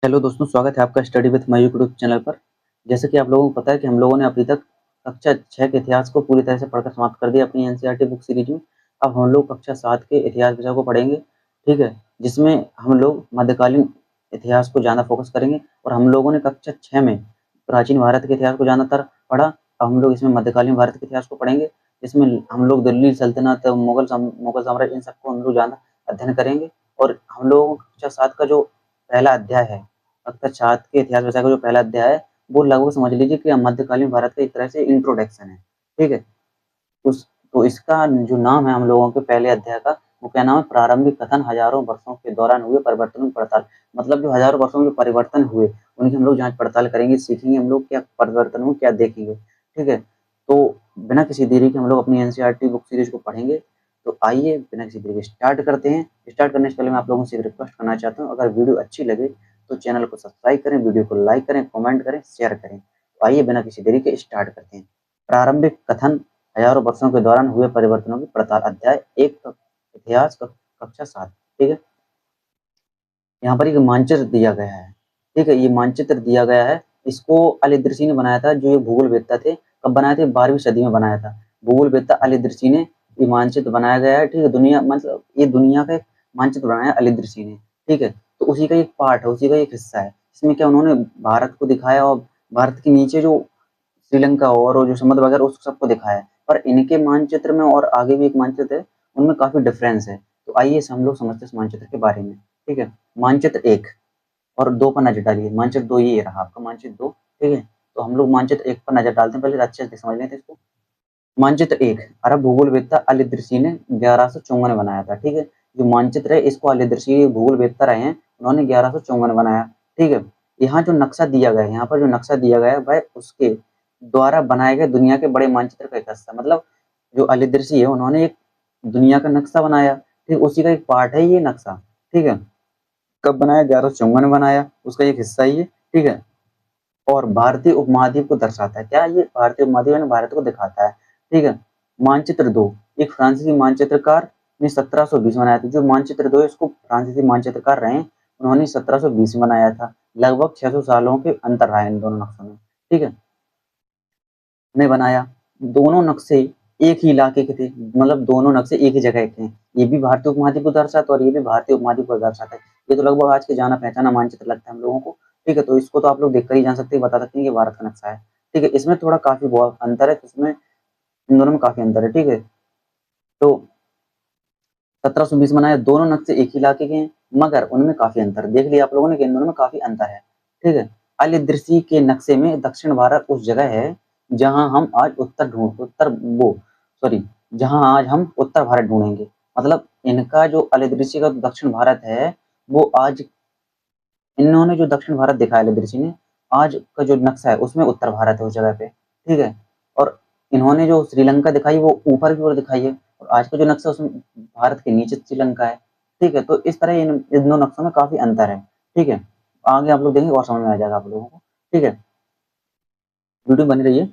Hello दोस्तों, स्वागत है आपका study with my YouTube channel पर। जैसे कि आप लोगों को पता है कि हम लोगों ने अभी तक कक्षा 6 के इतिहास को पूरी तरह से पढ़कर समाप्त कर दिया अपनी एनसीईआरटी बुक सीरीज में। अब हम लोग कक्षा 7 के इतिहास विषय को पढ़ेंगे, ठीक है? जिसमें हम लोग मध्यकालीन इतिहास को ज़्यादा फोकस करेंगे और हम लोगों ने कक्षा 6 में प्राचीन भारत के इतिहास को ज़्यादातर पढ़ा। अब हम लोग इसमें मध्यकालीन भारत के इतिहास को पढ़ेंगे। इसमें हम लोग दिल्ली सल्तनत, मुगल साम्राज्य, इन सबको हम लोग ज़्यादा अध्ययन करेंगे। और हम लोगों को कक्षा 7 का जो पहला अध्याय है, कक्षा 7 के इतिहास विषय का जो पहला अध्याय है, वो लगभग समझ लीजिए कि मध्यकालीन भारत का एक तरह से इंट्रोडक्शन है, ठीक है? उस तो इसका जो नाम है हम लोगों के पहले अध्याय का, वो क्या नाम है? प्रारंभिक कथन, हजारों वर्षों के दौरान हुए परिवर्तनों की पड़ताल। मतलब जो हजारों वर्षों में जो परिवर्तन हुए, उनकी हम लोग जांच पड़ताल करेंगे, सीखेंगे हम लोग क्या परिवर्तन हुए, क्या देखेंगे, ठीक है? तो बिना किसी देरी के हम लोग अपनी एनसीईआरटी बुक सीरीज को पढ़ेंगे। तो आइए बिना किसी देरी के स्टार्ट करते हैं। स्टार्ट करने से पहले मैं आप लोगों से एक रिक्वेस्ट करना चाहता हूँ, अगर वीडियो अच्छी लगे तो चैनल को सब्सक्राइब करें, वीडियो को लाइक करें, कमेंट करें, शेयर करें। तो आइए बिना किसी देरी के स्टार्ट करते हैं। प्रारंभिक कथन, हजारों वर्षों के दौरान हुए परिवर्तनों की पड़ताल, अध्याय 1, इतिहास, कक्षा 7, ठीक है? यहाँ पर एक मानचित्र दिया गया है, ठीक है? ये मानचित्र दिया गया है, इसको अल इदरीसी ने बनाया था, जो ये भूगोलवेत्ता थे। कब बनाए थे? 12वीं सदी में बनाया था। भूगोलवेत्ता अल इदरीसी ने ये मानचित्र बनाया गया है, ठीक है? दुनिया मतलब ये दुनिया का एक मानचित्र बनाया अल इदरीसी ने, ठीक है? तो उसी का एक पार्ट है, उसी का एक हिस्सा है। इसमें क्या उन्होंने भारत को दिखाया और भारत के नीचे जो श्रीलंका और वो जो समुद्र वगैरह उस सबको दिखाया है। पर इनके मानचित्र में और आगे भी एक मानचित्र है, उनमें काफी डिफरेंस है। तो आइए हम लोग समझते हैं इस मानचित्र के बारे में, ठीक है? मानचित्र 1 और 2 पर नजर डालिए। मानचित्र 2 ये रहा आपका मानचित्र 2, ठीक है? तो हम लोग मानचित्र 1 पर नजर डालते हैं, पहले अच्छे से समझ लेते हैं इसको। मानचित्र 1 अरब भूगोलवेत्ता अल इदरीसी ने 1154 में बनाया था, ठीक है? जो मानचित्र है इसको अल इदरीसी भूगोलवेत्ता रहे हैं, उन्होंने 1154 में बनाया, ठीक है? यहाँ जो नक्शा दिया गया है, यहाँ पर जो नक्शा दिया गया है वह उसके द्वारा बनाए गए दुनिया के बड़े मानचित्र का एक हिस्सा, मतलब जो अल इदरीसी है उन्होंने एक दुनिया का नक्शा बनाया, ठीक? उसी का एक पार्ट है ये नक्शा, ठीक है? कब बनाया? 1154 में बनाया, उसका एक हिस्सा ही है, ठीक है? और भारतीय उपमहाद्वीप को दर्शाता है। क्या ये भारतीय उपमहाद्वीप यानी भारत को दिखाता है, ठीक है? मानचित्र 2 एक फ्रांसीसी मानचित्रकार ने 1720 बनाया था। जो मानचित्र 2 है इसको फ्रांसीसी मानचित्रकार रहे हैं, उन्होंने 1720 में बनाया था। लगभग 600 सालों के अंतर रहा है इन दोनों नक्शों में, ठीक है? ने बनाया। दोनों नक्शे एक ही इलाके के थे, मतलब दोनों नक्शे एक ही जगह के हैं। ये भी भारतीय उपमहाद्वीप को दर्शाता है और ये भी भारतीय उपमहाद्वीप को दर्शाता है। ये तो लगभग आज के जाना पहचाना मानचित्र लगता है हम लोगों को, ठीक है? तो इसको तो आप लोग देखकर ही जान सकते हैं, बता सकते हैं कि भारत का नक्शा है, ठीक है? इसमें थोड़ा काफी बहुत अंतर है, इसमें इन दोनों में काफी अंतर है, ठीक है? तो 1720 बनाया, दोनों नक्शे एक ही इलाके के हैं, मगर उनमें काफी अंतर देख लिया आप लोगों ने कि इन दोनों में काफी अंतर है, ठीक है? अल इदरीसी के नक्शे में दक्षिण भारत उस जगह है जहां हम आज जहां आज हम उत्तर भारत ढूंढेंगे। मतलब इनका जो अल इदरीसी का दक्षिण भारत है, वो आज इन्होंने जो दक्षिण भारत दिखाया अल इदरीसी ने, आज का जो नक्शा है उसमें उत्तर भारत है उस जगह पे, ठीक है? और इन्होंने जो श्रीलंका दिखाई वो ऊपर की ओर दिखाई है और आज का जो नक्शा उसमें भारत के नीचे श्रीलंका है, ठीक है? तो इस तरह इन दोनों नक्शों में काफी अंतर है, ठीक है? आगे आप लोग देखेंगे और समझ में आ जाएगा आप लोगों को, ठीक है? वीडियो बनी रही है।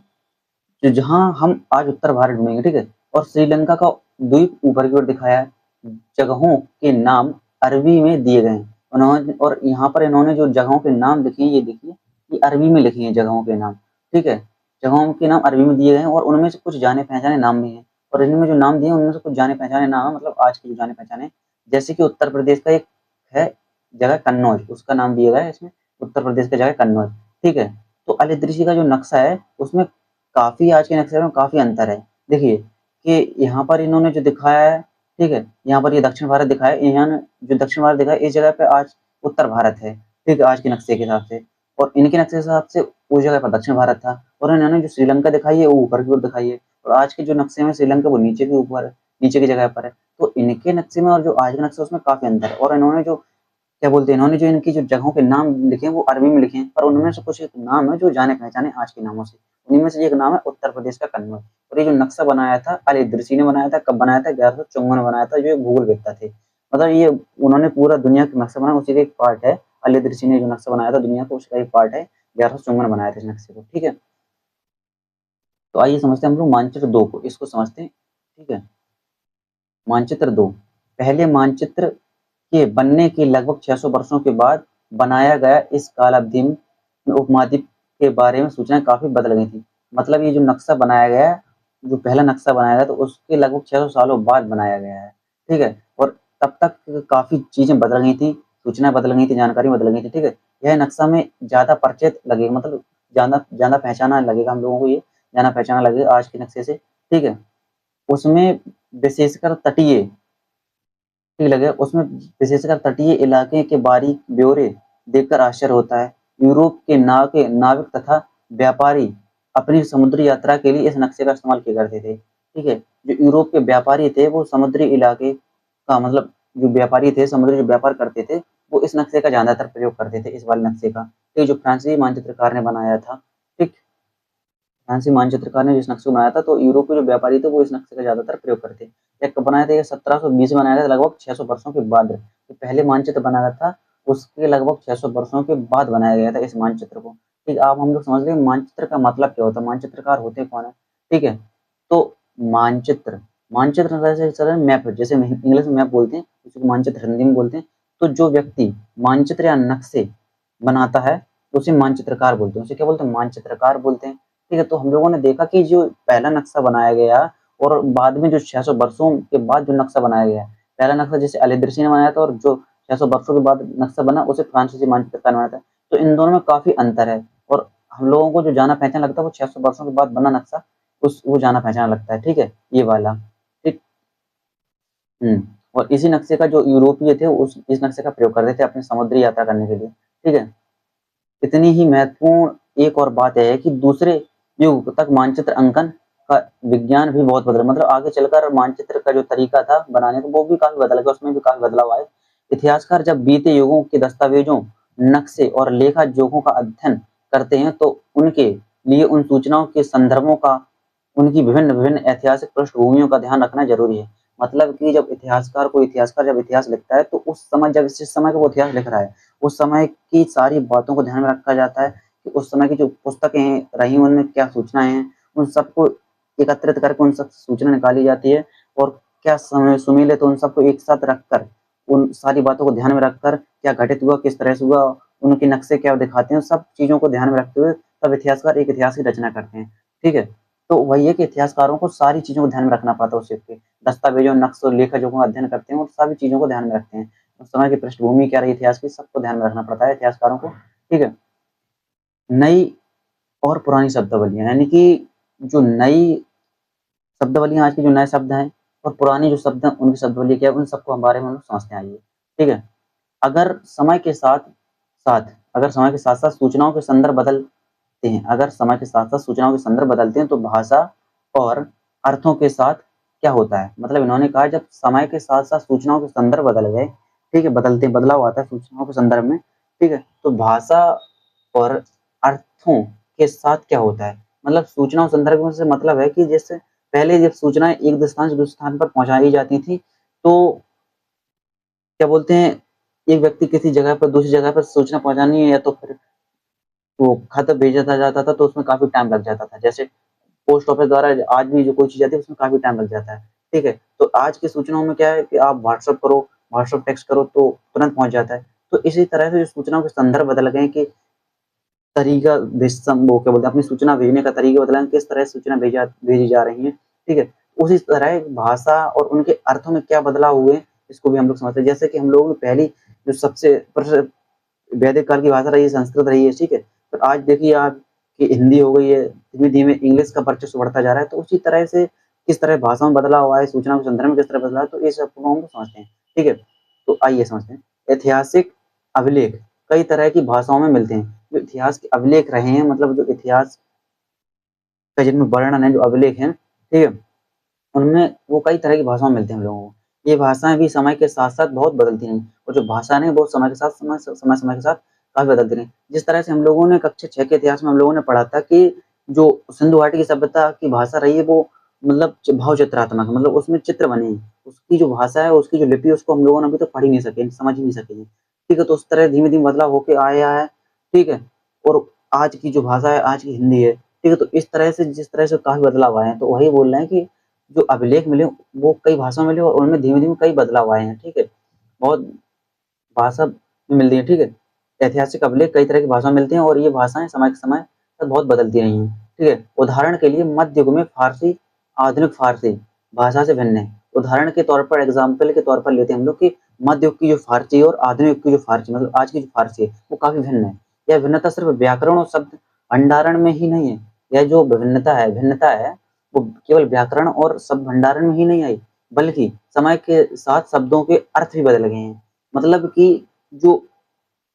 तो जहाँ हम आज उत्तर भारत ढूंढेंगे, ठीक है? और श्रीलंका का द्वीप ऊपर की ओर दिखाया है। जगहों के नाम अरबी में दिए गए हैं उन्होंने, और यहाँ पर इन्होंने जो जगहों के नाम लिखे हैं, ये देखिए, ये अरबी में लिखे हैं जगहों के नाम, ठीक है? जगहों के नाम अरबी में दिए गए हैं और उनमें से कुछ जाने पहचाने नाम भी हैं। और इनमें जो नाम दिए हैं उनमें से कुछ जाने पहचाने नाम है, मतलब आज के जो जाने पहचाने, जैसे कि उत्तर प्रदेश का एक है जगह कन्नौज, उसका नाम दिया गया है इसमें, उत्तर प्रदेश का जगह कन्नौज, ठीक है? तो अल इदरीसी का जो नक्शा है उसमें काफी आज के नक्शे में काफी अंतर है। देखिए कि यहाँ पर इन्होंने जो दिखाया है, ठीक है? यहाँ पर ये दक्षिण भारत दिखाया है, इन्होंने जो दक्षिण भारत दिखाया है इस जगह पे आज उत्तर भारत है, ठीक है? आज के नक्शे के हिसाब से, और इनके नक्शे के हिसाब से उस जगह पर दक्षिण भारत था, और इन्होंने जो श्रीलंका दिखाई है वो ऊपर की ओर दिखाई है, और आज के जो नक्शे में श्रीलंका वो नीचे के ऊपर है, नीचे की जगह पर है। तो इनके नक्शे में और जो आज के नक्शे उसमें काफी अंतर है। और इन्होंने जो क्या बोलते हैं, इन्होंने जो इनकी जो जगहों के नाम लिखे हैं वो अरबी में लिखे हैं, पर उनमें से कुछ एक नाम है जो जाने पहचाने आज के नामों से। उन्हीं में से एक नाम है उत्तर प्रदेश का कन्नौज। और ये जो नक्शा बनाया था अल इदरीसी ने बनाया था, कब बनाया था? 1154 में बनाया था, जो भूगोलवेत्ता थे। मतलब ये उन्होंने पूरा दुनिया का नक्शा बनाया, उसी का एक पार्ट है। अल इदरीसी ने जो नक्शा बनाया था दुनिया का, उसका एक पार्ट है, 1154 में बनाया था इस नक्शे को, ठीक है? तो आइए समझते हैं हम लोग मानचित्र 2 को, इसको समझते हैं, ठीक है? मानचित्र 2 पहले मानचित्र के बनने के लगभग 600 वर्षों के बाद बनाया गया इस काल अवधि में उपमहाद्वीप के बारे में सूचनाएं काफी बदल गई थी। मतलब ये जो नक्शा बनाया गया है, जो पहला नक्शा बनाया गया तो उसके लगभग 600 सालों बाद बनाया गया है, ठीक है। और तब तक काफी चीजें बदल गई थी, सूचनाएं बदल गई थी, जानकारी बदल गई थी, ठीक है। यह नक्शा में ज्यादा परिचित लगेगा, मतलब ज्यादा ज्यादा पहचाना लगेगा हम लोगों को, ये जाना पहचाना लगेगा आज के नक्शे से, ठीक है। उसमें विशेषकर तटीय, ठीक लगे, उसमें विशेषकर तटीय इलाके के बारीक ब्यौरे देखकर आश्चर्य होता है। यूरोप के नाविक तथा व्यापारी अपनी समुद्री यात्रा के लिए इस नक्शे का इस्तेमाल किया करते थे, ठीक है। जो यूरोप के व्यापारी थे वो समुद्री इलाके का, मतलब जो व्यापारी थे समुद्री जो व्यापार करते थे वो इस नक्शे का ज्यादातर प्रयोग करते थे, इस वाले नक्शे का, ठीक। जो फ्रांसीसी मानचित्रकार ने बनाया था, ठीक। फ्रांसीसी मानचित्रकार ने जिस नक्शे को बनाया था तो यूरोप के जो व्यापारी थे वो इस नक्शे का ज्यादातर प्रयोग करते। ये कब बनाया था? ये 1720 में बनाया गया था, लगभग 600 वर्षों के बाद। जो पहले मानचित्र बनाया था उसके लगभग 600 वर्षों के बाद बनाया गया था इस मानचित्र को, ठीक। आप हम लोग समझ रहे हैं मानचित्र का मतलब क्या होता है, मानचित्रकार होते कौन है, ठीक है। तो मानचित्र, मानचित्र जैसे मैप, जैसे इंग्लिश में मैप बोलते हैं, उसी को मानचित्र हिंदी में बोलते हैं। तो जो व्यक्ति मानचित्र या नक्शे बनाता है उसे मानचित्रकार बोलते हैं, उसे क्या बोलते हैं? मानचित्रकार बोलते हैं, ठीक है। तो हम लोगों ने देखा कि जो पहला नक्शा बनाया गया और बाद में जो 600 वर्षों के बाद जो नक्शा बनाया गया, पहला नक्शा जैसे अलीदर्शी ने बनाया था और जो 600 वर्षों के बाद नक्शा बना उसे फ्रांसीसी मानचित्रकार ने बनाया था। तो इन दोनों में काफी अंतर है और हम लोगों को जो जाना पहचाना लगता है वो 600 वर्षों के बाद बना नक्शा उस वो जाना पहचाना लगता है, ठीक है, ये वाला, ठीक। और इसी नक्शे का जो यूरोपीय थे उस इस नक्शे का प्रयोग करते थे अपनी समुद्री यात्रा करने के लिए, ठीक है। इतनी ही महत्वपूर्ण एक और बात है कि दूसरे युग तक मानचित्र अंकन का विज्ञान भी बहुत बदला, मतलब आगे चलकर मानचित्र का जो तरीका था बनाने का वो भी काफी बदल गया, उसमें भी काफी बदलाव आए। इतिहासकार जब बीते युगों के दस्तावेजों, नक्शे और लेखा जोखों का अध्ययन करते हैं तो उनके लिए उन सूचनाओं के संदर्भों का, उनकी विभिन्न विभिन्न ऐतिहासिक पृष्ठभूमियों का ध्यान रखना जरूरी है। मतलब कि जब इतिहासकार जब इतिहास लिखता है तो उस समय, जब जिस समय का वो इतिहास लिख रहा है उस समय की सारी बातों को ध्यान में रखा जाता है कि उस समय की जो पुस्तकें रही उनमें क्या सूचनाएं हैं, उन सबको एकत्रित करके उन सब सूचना निकाली जाती है। और क्या समय सुमेल है तो उन सबको एक साथ रखकर, उन सारी बातों को ध्यान में रखकर क्या घटित हुआ, किस तरह से हुआ, उनके नक्शे क्या दिखाते हैं, सब चीजों को ध्यान में रखते हुए तब इतिहासकार एक इतिहास की रचना करते हैं, ठीक है। तो वही है कि इतिहासकारों को सारी चीजों को ध्यान में रखना पड़ता है, उस के दस्तावेजों, नक्शों, लेखा जोखों का अध्ययन करते हैं और सभी चीजों को ध्यान में रखते हैं। उस समय की पृष्ठभूमि क्या रही इतिहास की, सबको ध्यान में रखना पड़ता है इतिहासकारों को, ठीक है। नई और पुरानी शब्दावलियां, यानी कि जो नई शब्दावलियां, आज के जो नए शब्द हैं और पुरानी जो शब्द हैं उनकी शब्दावली क्या है, उन सबको हम बारे में हम लोग समझते हैं, आइए, ठीक है। अगर समय के साथ साथ अगर समय के साथ साथ सूचनाओं के संदर्भ बदलते हैं, अगर समय के साथ साथ सूचनाओं के संदर्भ बदलते हैं तो भाषा और अर्थों के साथ क्या होता है, मतलब इन्होंने कहा जब समय के साथ साथ सूचनाओं के संदर्भ बदल गए, ठीक है, बदलाव आता है सूचनाओं के संदर्भ में, ठीक है, तो भाषा और अर्थों के साथ क्या होता है, मतलब सूचना और संदर्भ से मतलब है कि जैसे पहले जब सूचनाएं एक स्थान से दूसरे स्थान पर पहुंचाई जाती थी तो क्या बोलते हैं, एक व्यक्ति किसी जगह पर दूसरी जगह पर सूचना पहुंचानी है या तो फिर वो खत भेजा जाता था तो उसमें काफी टाइम लग जाता था। जैसे पोस्ट ऑफिस द्वारा आज भी जो कोई चीज आती है उसमें काफी टाइम लग जाता है, ठीक है। तो आज की सूचनाओं में क्या है कि आप व्हाट्सएप टेक्स्ट करो तो तुरंत पहुंच जाता है। तो इसी तरह से जो सूचनाओं के संदर्भ बदल गए कि तरीका वो क्या बोलते हैं, अपनी सूचना भेजने का तरीका बदला, किस तरह से सूचना भेजी जा रही है, ठीक है। उसी तरह भाषा और उनके अर्थों में क्या बदलाव हुए इसको भी हम लोग समझते हैं। जैसे कि हम लोगों ने पहली जो सबसे वैदिक काल की भाषा रही है संस्कृत रही है, ठीक है। तो आज देखिए आप कि हिंदी हो गई है, धीमे धीमे इंग्लिश का वर्चस्व बढ़ता जा रहा है। तो उसी तरह से किस तरह भाषा में बदलाव हुआ है, सूचना के संदर्भ में किस तरह बदला है, तो ये सब को हम समझते हैं, ठीक है। तो आइए समझते हैं। ऐतिहासिक अभिलेख कई तरह की भाषाओं में मिलते हैं। जो इतिहास के अभिलेख रहे हैं, मतलब जो इतिहास का जिनमें वर्णन है, जो अभिलेख हैं, ठीक है, उनमें वो कई तरह की भाषाओं में मिलते हैं हम लोगों को। ये भाषाएं भी समय के साथ साथ बहुत बदलती हैं और जो भाषाएं हैं वो समय के साथ समय के साथ काफी बदलती रही। जिस तरह से हम लोगों ने कक्षा 6 के इतिहास में हम लोगों ने पढ़ा था कि जो सिंधु घाटी की सभ्यता की भाषा रही है वो मतलब भाव चित्रात्मक, मतलब उसमें चित्र बने हैं। उसकी जो भाषा है, उसकी जो लिपि है, उसको हम लोगों ने अभी तक पढ़ ही नहीं सके, समझ ही नहीं सके हैं, ठीक है। तो उस तरह धीमे धीमे बदलाव होके आया है, ठीक है। और आज की जो भाषा है, आज की हिंदी है, ठीक है। तो इस तरह से जिस तरह से काफी बदलाव आए हैं, तो वही बोल रहे हैं कि जो अभिलेख मिले वो कई भाषाओं में मिले और उनमें धीमे धीमे कई बदलाव आए हैं, ठीक है। बहुत भाषा में मिलती है, ठीक है। ऐतिहासिक अभिलेख कई तरह की भाषा मिलते हैं और ये भाषाएं समय के समय तक बहुत बदलती रही हैं। ठीक है, उदाहरण के लिए मध्य युग में फारसी आधुनिक फारसी भाषा से भिन्न है। उदाहरण के तौर पर एग्जाम्पल के तौर पर लेते हैं हम लोग कि मध्य युग की जो फारसी और आधुनिक युग की जो फारसी मतलब आज की जो फारसी है वो काफी भिन्न है। यह भिन्नता सिर्फ व्याकरण और शब्द भंडारण में ही नहीं है। यह जो भिन्नता है वो केवल व्याकरण और शब्द भंडारण में ही नहीं आई, बल्कि समय के साथ शब्दों के अर्थ भी बदल गए हैं। मतलब कि जो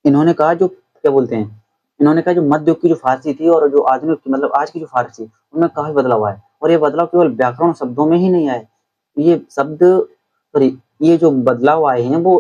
इन्होंने कहा जो क्या बोलते हैं, इन्होंने कहा जो मध्य युग की जो फारसी थी और जो आधुनिक की मतलब आज की जो फारसी उनमें काफी बदलाव आया और ये बदलाव केवल व्याकरण शब्दों में ही नहीं आए। ये शब्द सॉरी ये जो बदलाव आए हैं वो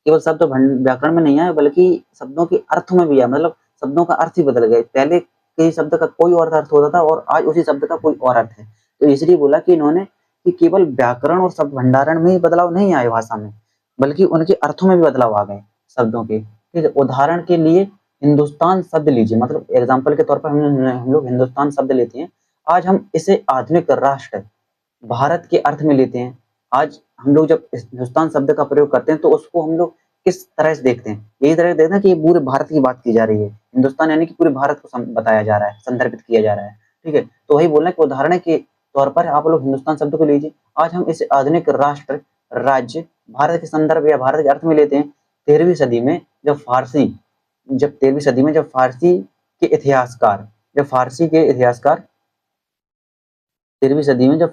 केवल शब्द व्याकरण में नहीं आए बल्कि शब्दों के अर्थ में भी आए। मतलब शब्दों का अर्थ ही बदल गए। पहले के शब्द का कोई और अर्थ होता था और आज उसी शब्द का कोई और अर्थ है। तो इसलिए बोला कि इन्होंने कि केवल व्याकरण और शब्द भंडारण में ही बदलाव नहीं आए भाषा में, बल्कि उनके अर्थों में भी बदलाव आ गए शब्दों के। ठीक है, उदाहरण के लिए हिंदुस्तान शब्द लीजिए, मतलब एग्जाम्पल के तौर पर हम लोग हिंदुस्तान शब्द लेते हैं। आज हम इसे आधुनिक राष्ट्र भारत के अर्थ में लेते हैं। आज हम लोग जब इस हिंदुस्तान शब्द का प्रयोग करते हैं तो उसको हम लोग किस तरह से देखते हैं, यही तरह देखते हैं कि ये पूरे भारत की बात की जा रही है। हिंदुस्तान यानी कि पूरे भारत को बताया जा रहा है, संदर्भित किया जा रहा है। ठीक है, तो वही बोलना कि उदाहरण के तौर पर आप लोग हिंदुस्तान शब्द को लीजिए। आज हम इसे आधुनिक राष्ट्र राज्य भारत के संदर्भ या भारत के अर्थ में लेते हैं। 13वीं सदी में जब 13वीं सदी में जब फारसी के इतिहासकार 13वीं सदी में जब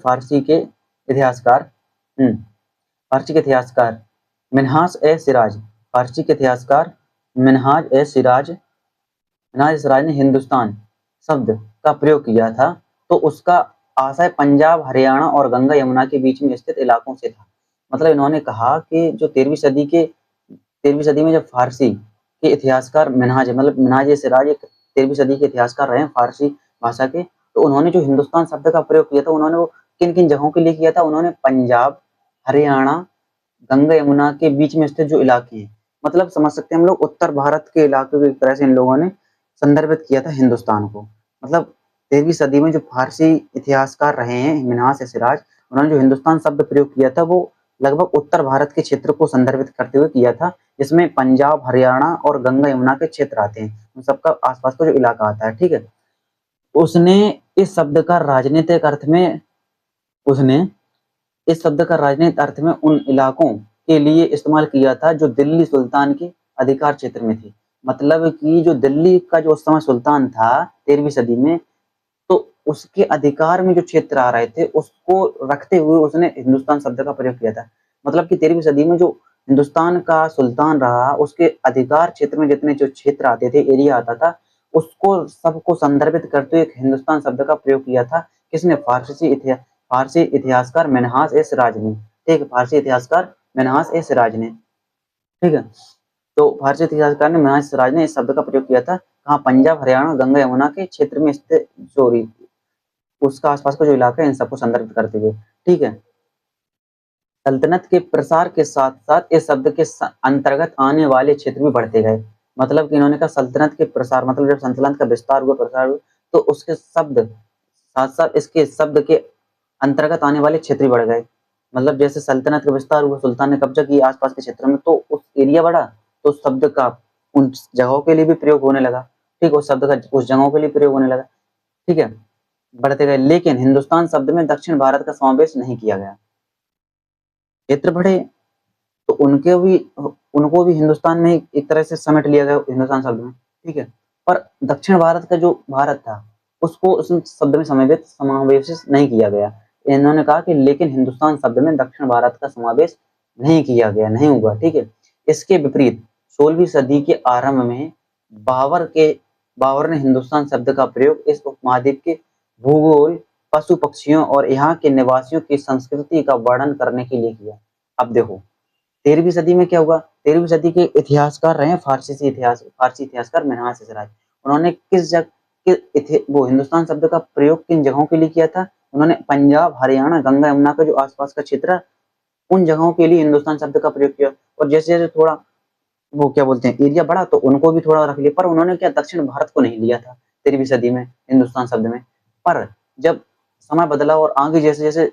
इतिहासकार हम्म, फारसी के इतिहासकार मिन्हाज ए सिराज फारसी के इतिहासकार मिन्हाज ए सिराज मिन्हाज ए सिराज ने हिंदुस्तान शब्द का प्रयोग किया था, तो उसका आशय पंजाब हरियाणा और गंगा यमुना के बीच में स्थित इलाकों से था। मतलब इन्होंने कहा कि जो 13वीं सदी में जब फारसी के इतिहासकार मतलब मिन्हाज ए सिराज एक 13वीं सदी के इतिहासकार रहे फारसी भाषा के, तो उन्होंने जो हिंदुस्तान शब्द का प्रयोग किया था उन्होंने वो किन किन जगहों के लिए किया था। उन्होंने पंजाब हरियाणा गंगा यमुना के बीच में स्थित जो इलाके हैं, मतलब समझ सकते हैं हम लोग उत्तर भारत के इलाके को एक तरह से इन लोगों ने संदर्भित किया था हिंदुस्तान को। मतलब 13वीं सदी में जो फारसी इतिहासकार रहे हैं मिन्हाज ए सिराज, उन्होंने जो हिंदुस्तान शब्द प्रयोग किया था वो लगभग उत्तर भारत के क्षेत्र को संदर्भित करते हुए किया था, जिसमें पंजाब हरियाणा और गंगा यमुना के क्षेत्र आते हैं, उन सबका आसपास का जो इलाका आता है। ठीक है, उसने इस शब्द का राजनीतिक अर्थ में उसने इस शब्द का राजनीतिक अर्थ में उन इलाकों के लिए इस्तेमाल किया था जो दिल्ली सुल्तान के अधिकार क्षेत्र में थे। मतलब कि जो दिल्ली का जो उस समय सुल्तान था 13वीं सदी में, तो उसके अधिकार में जो क्षेत्र आ रहे थे उसको रखते हुए उसने हिंदुस्तान शब्द का प्रयोग किया था। मतलब कि 13वीं सदी में जो हिंदुस्तान का सुल्तान रहा उसके अधिकार क्षेत्र में जितने जो क्षेत्र आते थे, एरिया आता था, उसको सबको संदर्भित करते हुए एक हिंदुस्तान शब्द का प्रयोग किया था। किसने? फारसी इतिहासकार मिन्हाज ए सिराज ने। ठीक है, फारसी इतिहासकार मिन्हाज ए सिराज ने। ठीक है, तो फारसी इतिहासकार ने मिन्हाज सिराज ने इस शब्द का प्रयोग किया था कहाँ? पंजाब हरियाणा गंगा यमुना के क्षेत्र में स्थित सॉरी उसका आसपास का जो इलाका है इन सबको संदर्भित करते हुए। ठीक है, सल्तनत के प्रसार के साथ साथ इस शब्द के अंतर्गत आने वाले क्षेत्र भी बढ़ते गए। मतलब कि इन्होंने कहा सल्तनत के प्रसार मतलब जब सल्तनत का विस्तार हुआ प्रसार हुआ तो उसके शब्द साथ साथ इसके शब्द के अंतर्गत आने वाले क्षेत्र भी बढ़ गए। मतलब जैसे सल्तनत का विस्तार हुआ, सुल्तान ने कब्जा किया आसपास के क्षेत्र में, तो उस एरिया बढ़ा, तो उस शब्द का उन जगहों के लिए भी प्रयोग होने लगा। ठीक, उस शब्द का उस जगहों के लिए प्रयोग होने लगा। ठीक है, बढ़ते गए, लेकिन हिंदुस्तान शब्द में दक्षिण भारत का समावेश नहीं किया गया। क्षेत्र बढ़े तो उनको भी हिंदुस्तान में एक तरह से समेट लिया गया हिंदुस्तान शब्द में। ठीक है, पर दक्षिण भारत का जो भारत था उसको उस शब्द में समावेश नहीं किया गया। इन्होंने कहा कि लेकिन हिंदुस्तान शब्द में दक्षिण भारत का समावेश नहीं किया गया, नहीं हुआ। ठीक है, इसके विपरीत 16वीं सदी के आरंभ में बाबर ने हिंदुस्तान शब्द का प्रयोग इस उपमहाद्वीप के भूगोल, पशु पक्षियों और यहाँ के निवासियों की संस्कृति का वर्णन करने के लिए किया। अब देखो 13वीं सदी में क्या हुआ? 13वीं सदी के इतिहासकार रहे फारसी इतिहासकार मिन्हाज ए सिराज। उन्होंने वो हिंदुस्तान शब्द का प्रयोग किन जगहों के लिए किया था? उन्होंने पंजाब हरियाणा गंगा यमुना का जो आसपास का क्षेत्र उन जगहों के लिए हिंदुस्तान शब्द का प्रयोग किया। और जैसे जैसे थोड़ा वो क्या बोलते हैं एरिया बढ़ा तो उनको भी थोड़ा रख लिया, पर उन्होंने क्या दक्षिण भारत को नहीं लिया था 13वीं सदी में हिंदुस्तान शब्द में। पर जब समय बदला और आगे जैसे जैसे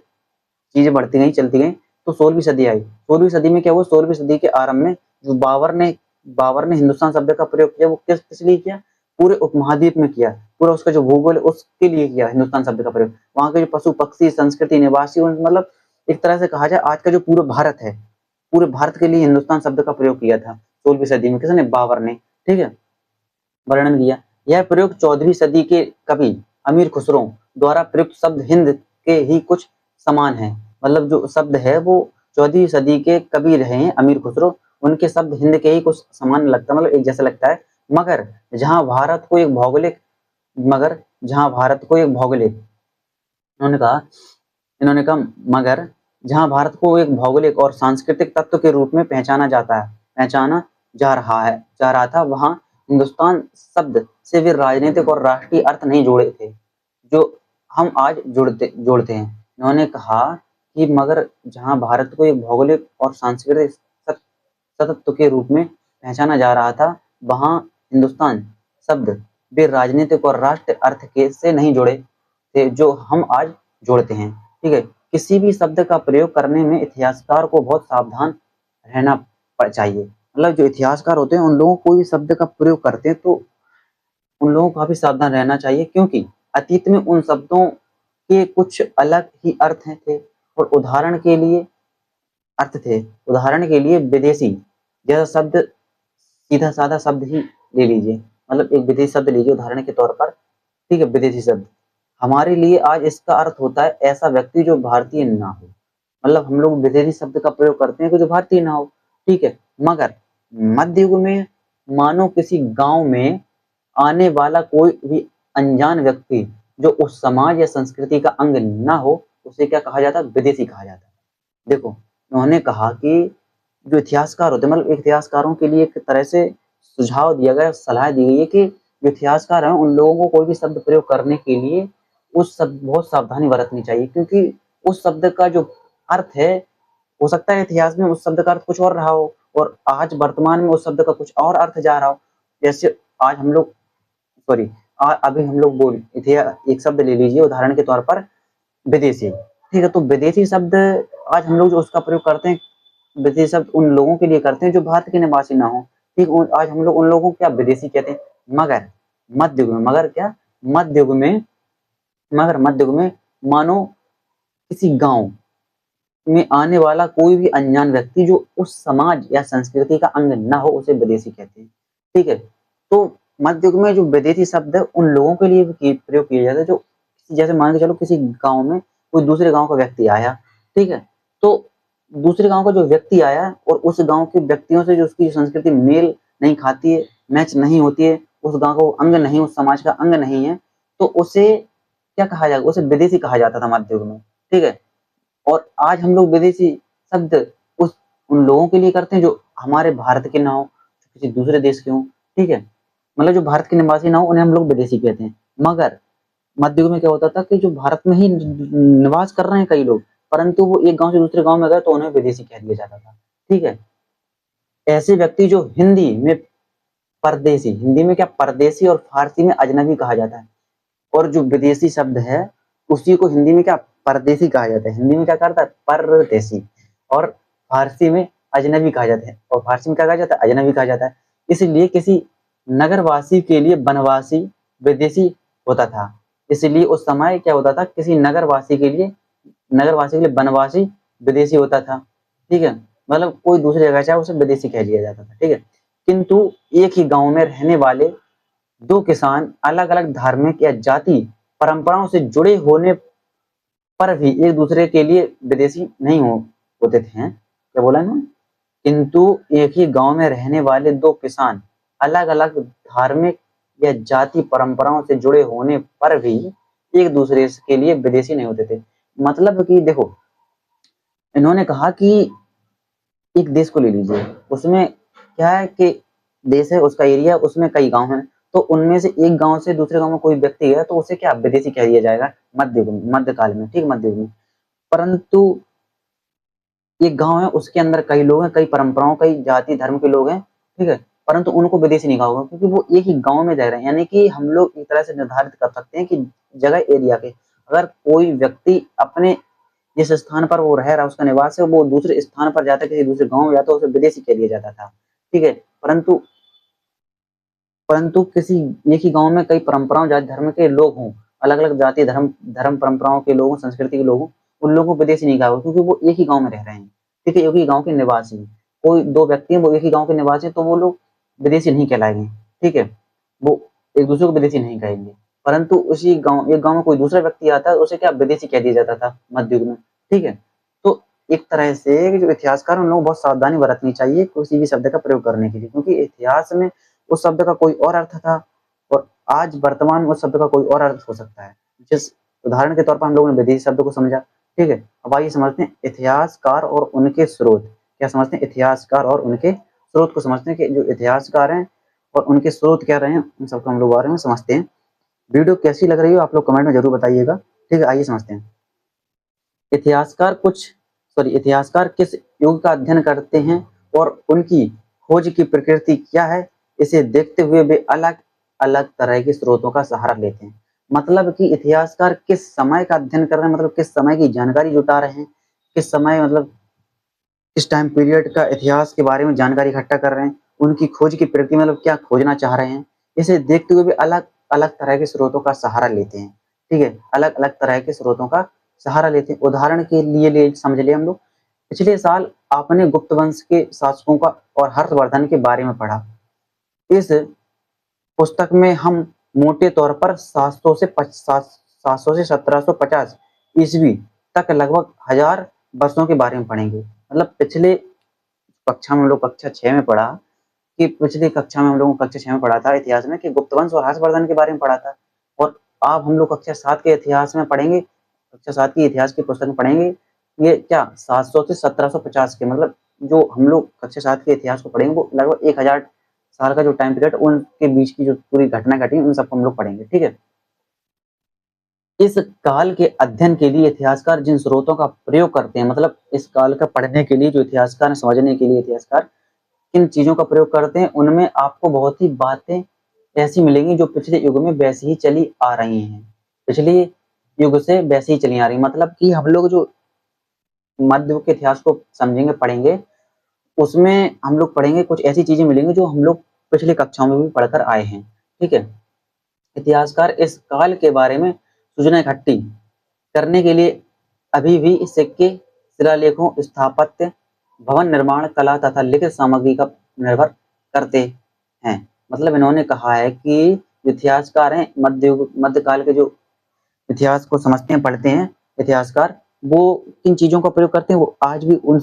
चीजें बढ़ती गई चलती गई तो 16वीं सदी आई। 16वीं सदी में क्या हुआ? 16वीं सदी के आरंभ में जो बाबर ने बाबर ने हिंदुस्तान शब्द का प्रयोग किया वो किस लिए किया, पूरे उपमहाद्वीप में किया, पूरा उसका जो भूगोल है उसके लिए किया हिंदुस्तान शब्द का प्रयोग। वहाँ के जो पशु पक्षी संस्कृति निवासी मतलब एक तरह से कहा जाए आज का जो पूरा भारत है, पूरे भारत के लिए हिंदुस्तान शब्द का प्रयोग किया था 16वीं सदी में, किसने, बाबर ने, ठीक है, वर्णन किया। यह प्रयोग 14वीं सदी के कवि अमीर खुसरो द्वारा प्रयुक्त शब्द हिंद के ही कुछ समान है। मतलब जो शब्द है वो 14वीं सदी के कवि रहे हैं अमीर खुसरो, उनके शब्द हिंद के ही कुछ समान लगता है, मतलब एक जैसा लगता है। मगर जहां भारत को एक भौगोलिक मगर जहां भारत को एक भौगोलिक इन्होंने कहा मगर जहां भारत को एक भौगोलिक और सांस्कृतिक तत्व के रूप में पहचाना जा रहा था, वहां हिंदुस्तान शब्द से वे राजनीतिक और राष्ट्रीय अर्थ नहीं जोड़े थे जो हम आज जोड़ते हैं। इन्होंने कहा कि मगर जहां भारत को एक भौगोलिक और सांस्कृतिक तत्व के रूप में पहचाना जा रहा था, वहां हिंदुस्तान शब्द वे राजनीतिक और राष्ट्रीय अर्थ के से नहीं जुड़े थे जो हम आज जोड़ते हैं। ठीक है, किसी भी शब्द का प्रयोग करने में इतिहासकार को बहुत सावधान रहना चाहिए। मतलब जो इतिहासकार होते हैं उन लोगों को कोई शब्द का प्रयोग करते हैं तो उन लोगों को काफी सावधान रहना चाहिए, क्योंकि अतीत में उन शब्दों के कुछ अलग ही अर्थ थे और उदाहरण के लिए विदेशी जैसा शब्द, सीधा साधा शब्द ही ले लीजिए, मतलब एक विदेशी शब्द लीजिए उदाहरण के तौर पर, ठीक है, विदेशी शब्द हमारे लिए आज इसका अर्थ होता है ऐसा व्यक्ति जो भारतीय ना हो। मतलब हम लोग विदेशी शब्द का प्रयोग करते हैं कि जो भारतीय ना हो, ठीक है। मगर मध्य युग में मानो किसी गांव में आने वाला कोई भी अनजान व्यक्ति जो उस समाज या संस्कृति का अंग ना हो, उसे क्या कहा जाता है, विदेशी कहा जाता है। देखो उन्होंने कहा कि जो इतिहासकार होते हैं, मतलब इतिहासकारों के लिए एक तरह से सुझाव दिया गया, सलाह दी गई है कि जो इतिहासकार हैं उन लोगों को कोई भी शब्द प्रयोग करने के लिए उस शब्द बहुत सावधानी बरतनी चाहिए, क्योंकि उस शब्द का जो अर्थ है, हो सकता है इतिहास में उस शब्द का अर्थ कुछ और रहा हो और आज वर्तमान में उस शब्द का कुछ और अर्थ जा रहा हो। जैसे आज हम लोग सॉरी अभी हम लोग एक शब्द ले लीजिए उदाहरण के तौर पर विदेशी, ठीक है, तो विदेशी शब्द आज हम लोग जो उसका प्रयोग करते हैं, विदेशी शब्द उन लोगों के लिए करते हैं जो भारत के निवासी ना हो, ठीक, आज हम लोग उन लोगों को क्या विदेशी कहते हैं। मगर मध्य युग में मध्य युग में मानो किसी गांव में आने वाला कोई भी अनजान व्यक्ति जो उस समाज या संस्कृति का अंग ना हो, उसे विदेशी कहते हैं, ठीक है। तो मध्य युग में जो विदेशी शब्द है उन लोगों के लिए भी प्रयोग किया जाता है जो, जैसे मान के चलो किसी गांव में कोई दूसरे गांव का व्यक्ति आया, ठीक है, तो दूसरे गांव का जो व्यक्ति आया और उस गांव के व्यक्तियों से जो उसकी संस्कृति मेल नहीं खाती है, मैच नहीं होती है, उस गांव का अंग नहीं, उस समाज का अंग नहीं है, तो उसे क्या कहा जाएगा, उसे विदेशी कहा जाता था मध्य युग में, ठीक है। और आज हम लोग विदेशी शब्द उन लोगों के लिए करते हैं जो हमारे भारत के ना हो, किसी दूसरे देश के हों, ठीक है, मतलब जो भारत के निवासी ना हो उन्हें हम लोग विदेशी कहते हैं। मगर मध्य युग में क्या होता था कि जो भारत में ही निवास कर रहे हैं कई लोग, परंतु वो एक गांव से दूसरे गांव में गए तो उन्हें विदेशी कह दिया जाता था, ठीक है। ऐसे व्यक्ति जो हिंदी में क्या परदेशी और फारसी में अजनबी कहा जाता है, और जो विदेशी शब्द है उसी को हिंदी में क्या परदेशी कहा जाता है, हिंदी में क्या करता है परदेशी, और फारसी में अजनबी कहा जाता है, और फारसी में क्या कहा जाता है, अजनबी कहा जाता है। इसलिए किसी नगरवासी के लिए वनवासी विदेशी होता था, इसलिए उस समय क्या होता था, किसी नगरवासी के लिए वनवासी विदेशी होता था, ठीक है, मतलब कोई दूसरी जगह चाहे उसे विदेशी कह दिया जाता था, ठीक है। किंतु एक ही गांव में रहने वाले दो किसान अलग अलग धार्मिक या जाति परंपराओं से जुड़े होने पर भी एक दूसरे के लिए विदेशी नहीं होते थे, क्या बोला ना, किंतु एक ही गांव में रहने वाले दो किसान अलग अलग धार्मिक या जाति परंपराओं से जुड़े होने पर भी एक दूसरे के लिए विदेशी नहीं होते थे। मतलब कि देखो इन्होंने कहा कि एक देश को ले लीजिए, उसमें क्या है कि देश है, उसका एरिया, उसमें कई गांव हैं, तो उनमें से एक गांव से दूसरे गांव में कोई व्यक्ति गया तो उसे क्या विदेशी कह दिया जाएगा मध्यकाल में, ठीक, मध्य युग में। परंतु एक गांव है उसके अंदर कई लोग हैं, कई परंपराओं कई जाति धर्म के लोग हैं, ठीक है, परंतु उनको विदेशी नहीं कहा होगा क्योंकि वो एक ही गांव में रह रहे हैं। यानी कि हम लोग एक तरह से निर्धारित कर सकते हैं कि जगह एरिया के, अगर कोई व्यक्ति अपने जिस स्थान पर वो रह रहा है उसका निवास है वो दूसरे स्थान पर जाता है, किसी दूसरे गांव में जाता है, उसे विदेशी कह दिया जाता था, ठीक है। परंतु परंतु किसी एक ही गांव में कई परंपराओं जाति धर्म के लोग हों, अलग अलग जाति धर्म धर्म परंपराओं के लोगों संस्कृति के लोगों, उन लोगों को विदेशी नहीं कहा होगा, क्योंकि वो एक ही गांव में रह रहे हैं। ठीक है, एक ही गांव के निवासी हैं। कोई दो व्यक्ति हैं, वो एक ही गांव के निवासी हैं, तो वो लोग विदेशी नहीं कहलाएंगे। ठीक है, वो एक दूसरे को विदेशी नहीं कहेंगे। परंतु उसी गांव एक गांव में कोई दूसरा व्यक्ति आता है, उसे क्या विदेशी कह दिया जाता था मध्य युग में। ठीक है, तो एक तरह से जो इतिहासकार, उन लोगों को बहुत सावधानी बरतनी चाहिए किसी भी शब्द का प्रयोग करने के लिए, क्योंकि इतिहास में उस शब्द का कोई और अर्थ था और आज वर्तमान में उस शब्द का कोई और अर्थ हो सकता है। जिस उदाहरण के तौर पर हम लोगों ने विदेशी शब्द को समझा। ठीक है, अब आइए समझते हैं इतिहासकार और उनके स्रोत। क्या समझते हैं? इतिहासकार और उनके स्रोत को समझते हैं कि जो इतिहासकार हैं और उनके स्रोत क्या रहे हैं, उन सबको हम लोग बारे में समझते हैं। वीडियो कैसी लग रही हो आप लोग कमेंट में जरूर बताइएगा। ठीक है, आइए समझते हैं। इतिहासकार किस युग का अध्ययन करते हैं और उनकी खोज की प्रकृति क्या है, इसे देखते हुए वे अलग अलग तरह के स्रोतों का सहारा लेते हैं। मतलब कि इतिहासकार किस समय का अध्ययन कर रहे हैं, मतलब किस समय की जानकारी जुटा रहे हैं, किस समय मतलब किस टाइम पीरियड का इतिहास के बारे में जानकारी इकट्ठा कर रहे हैं, उनकी खोज की प्रकृति मतलब क्या खोजना चाह रहे हैं, इसे देखते हुए भी अलग अलग तरह के स्रोतों का सहारा लेते हैं। ठीक है, अलग अलग तरह के स्रोतों का सहारा लेते हैं। उदाहरण के लिए समझ लिए हम लोग, पिछले साल आपने गुप्त वंश के शासकों का और हर्षवर्धन के बारे में पढ़ा। इस पुस्तक में हम मोटे तौर पर 700 से 1750 ईस्वी तक लगभग 1000 वर्षों के बारे में पढ़ेंगे। मतलब पिछले कक्षा में हम लोग कक्षा 6 में पढ़ा कि पिछली कक्षा में हम लोगों को कक्षा 6 में पढ़ा था इतिहास में कि गुप्त वंश और हर्षवर्धन के बारे में पढ़ा था। और अब हम लोग कक्षा 7 के इतिहास में पढ़ेंगे, कक्षा 7 की इतिहास की पुस्तक में पढ़ेंगे ये क्या 700 से 1750 के, मतलब जो हम लोग कक्षा 7 के इतिहास को पढ़ेंगे वो लगभग 1000 साल का जो टाइम पीरियड उनके बीच की जो पूरी घटना घटी उन सबको हम लोग पढ़ेंगे। ठीक है, इस काल के अध्ययन के लिए इतिहासकार जिन स्रोतों का प्रयोग करते हैं, मतलब इस काल का पढ़ने के लिए जो इतिहासकार समझने के लिए इतिहासकार किन चीजों का प्रयोग करते हैं, उनमें आपको बहुत ही बातें ऐसी मिलेंगी जो पिछले युग में वैसी ही चली आ रही हैं, पिछले युग से वैसी ही चली आ रही। मतलब कि हम लोग जो मध्य युग के इतिहास को समझेंगे पढ़ेंगे, उसमें हम लोग पढ़ेंगे कुछ ऐसी चीजें मिलेंगी जो हम लोग पिछली कक्षाओं में भी पढ़कर आए हैं। ठीक है, इतिहासकार इस काल के बारे में सूचना इकट्ठी करने के लिए अभी भी सिक्के, शिलालेखों, स्थापत्य, भवन निर्माण कला तथा लिखित सामग्री का निर्भर करते हैं। मतलब इन्होंने कहा है कि जो इतिहासकार हैं मध्यकाल के जो इतिहास को समझते हैं पढ़ते हैं इतिहासकार, वो किन चीजों का प्रयोग करते हैं, वो आज भी उन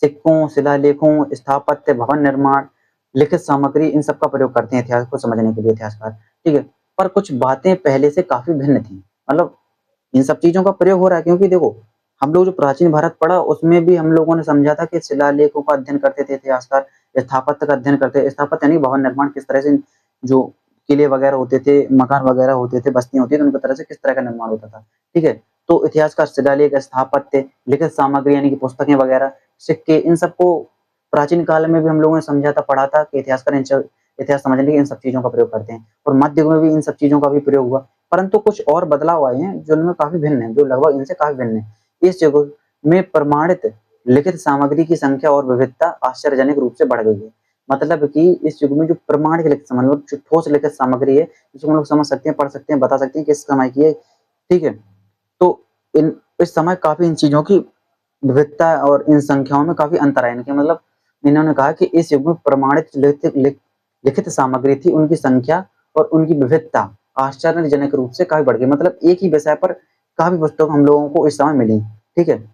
सिक्कों, शिलालेखों, स्थापत्य, भवन निर्माण, लिखित सामग्री इन सब का प्रयोग करते हैं इतिहास को समझने के लिए इतिहासकार। ठीक है, पर कुछ बातें पहले से काफी भिन्न थी। मतलब इन सब चीजों का प्रयोग हो रहा है क्योंकि देखो हम लोग जो प्राचीन भारत पढ़ा उसमें भी हम लोगों ने समझा था कि शिलालेखों का अध्ययन करते थे इतिहासकार, स्थापत्य का अध्ययन करते, स्थापत्य यानी भवन निर्माण किस तरह से जो किले वगैरह होते थे, मकान वगैरह होते थे, बस्तियां होती थी, उनकी तरह से किस तरह का निर्माण होता था। ठीक है, तो इतिहासकार शिलालेख, स्थापत्य, लिखित सामग्री यानी कि पुस्तकें वगैरह, सिक्के, इन सबको प्राचीन काल में भी हम लोगों ने समझा था पढ़ा था कि इतिहासकार इतिहास समझने के लिए इन सब चीजों का प्रयोग करते हैं और मध्य युग में भी इन सब चीजों का भी प्रयोग हुआ। परंतु कुछ और बदलाव आए हैं जो इनमें काफी भिन्न है, जो लगभग इनसे काफी भिन्न है। इस युग में प्रमाणित लिखित सामग्री की संख्या और विविधता आश्चर्यजनक रूप से बढ़ गई है। मतलब कि इस युग में जो प्रमाणित लिखित सामग्री, मतलब जो ठोस लिखित सामग्री है, जिसको हम लोग समझ सकते हैं, पढ़ सकते हैं, बता सकते हैं किस समय की है। ठीक है, तो इन इस समय काफी इन चीजों की विविधता और इन संख्याओं में काफी अंतर है इनके। मतलब इन्होंने कहा कि इस युग में प्रमाणित लिखित सामग्री थी, उनकी संख्या और उनकी विविधता आश्चर्यजनक रूप से काफी बढ़ गई। मतलब एक ही विषय पर काफी पुस्तक हम लोगों को इस समय मिली। ठीक है,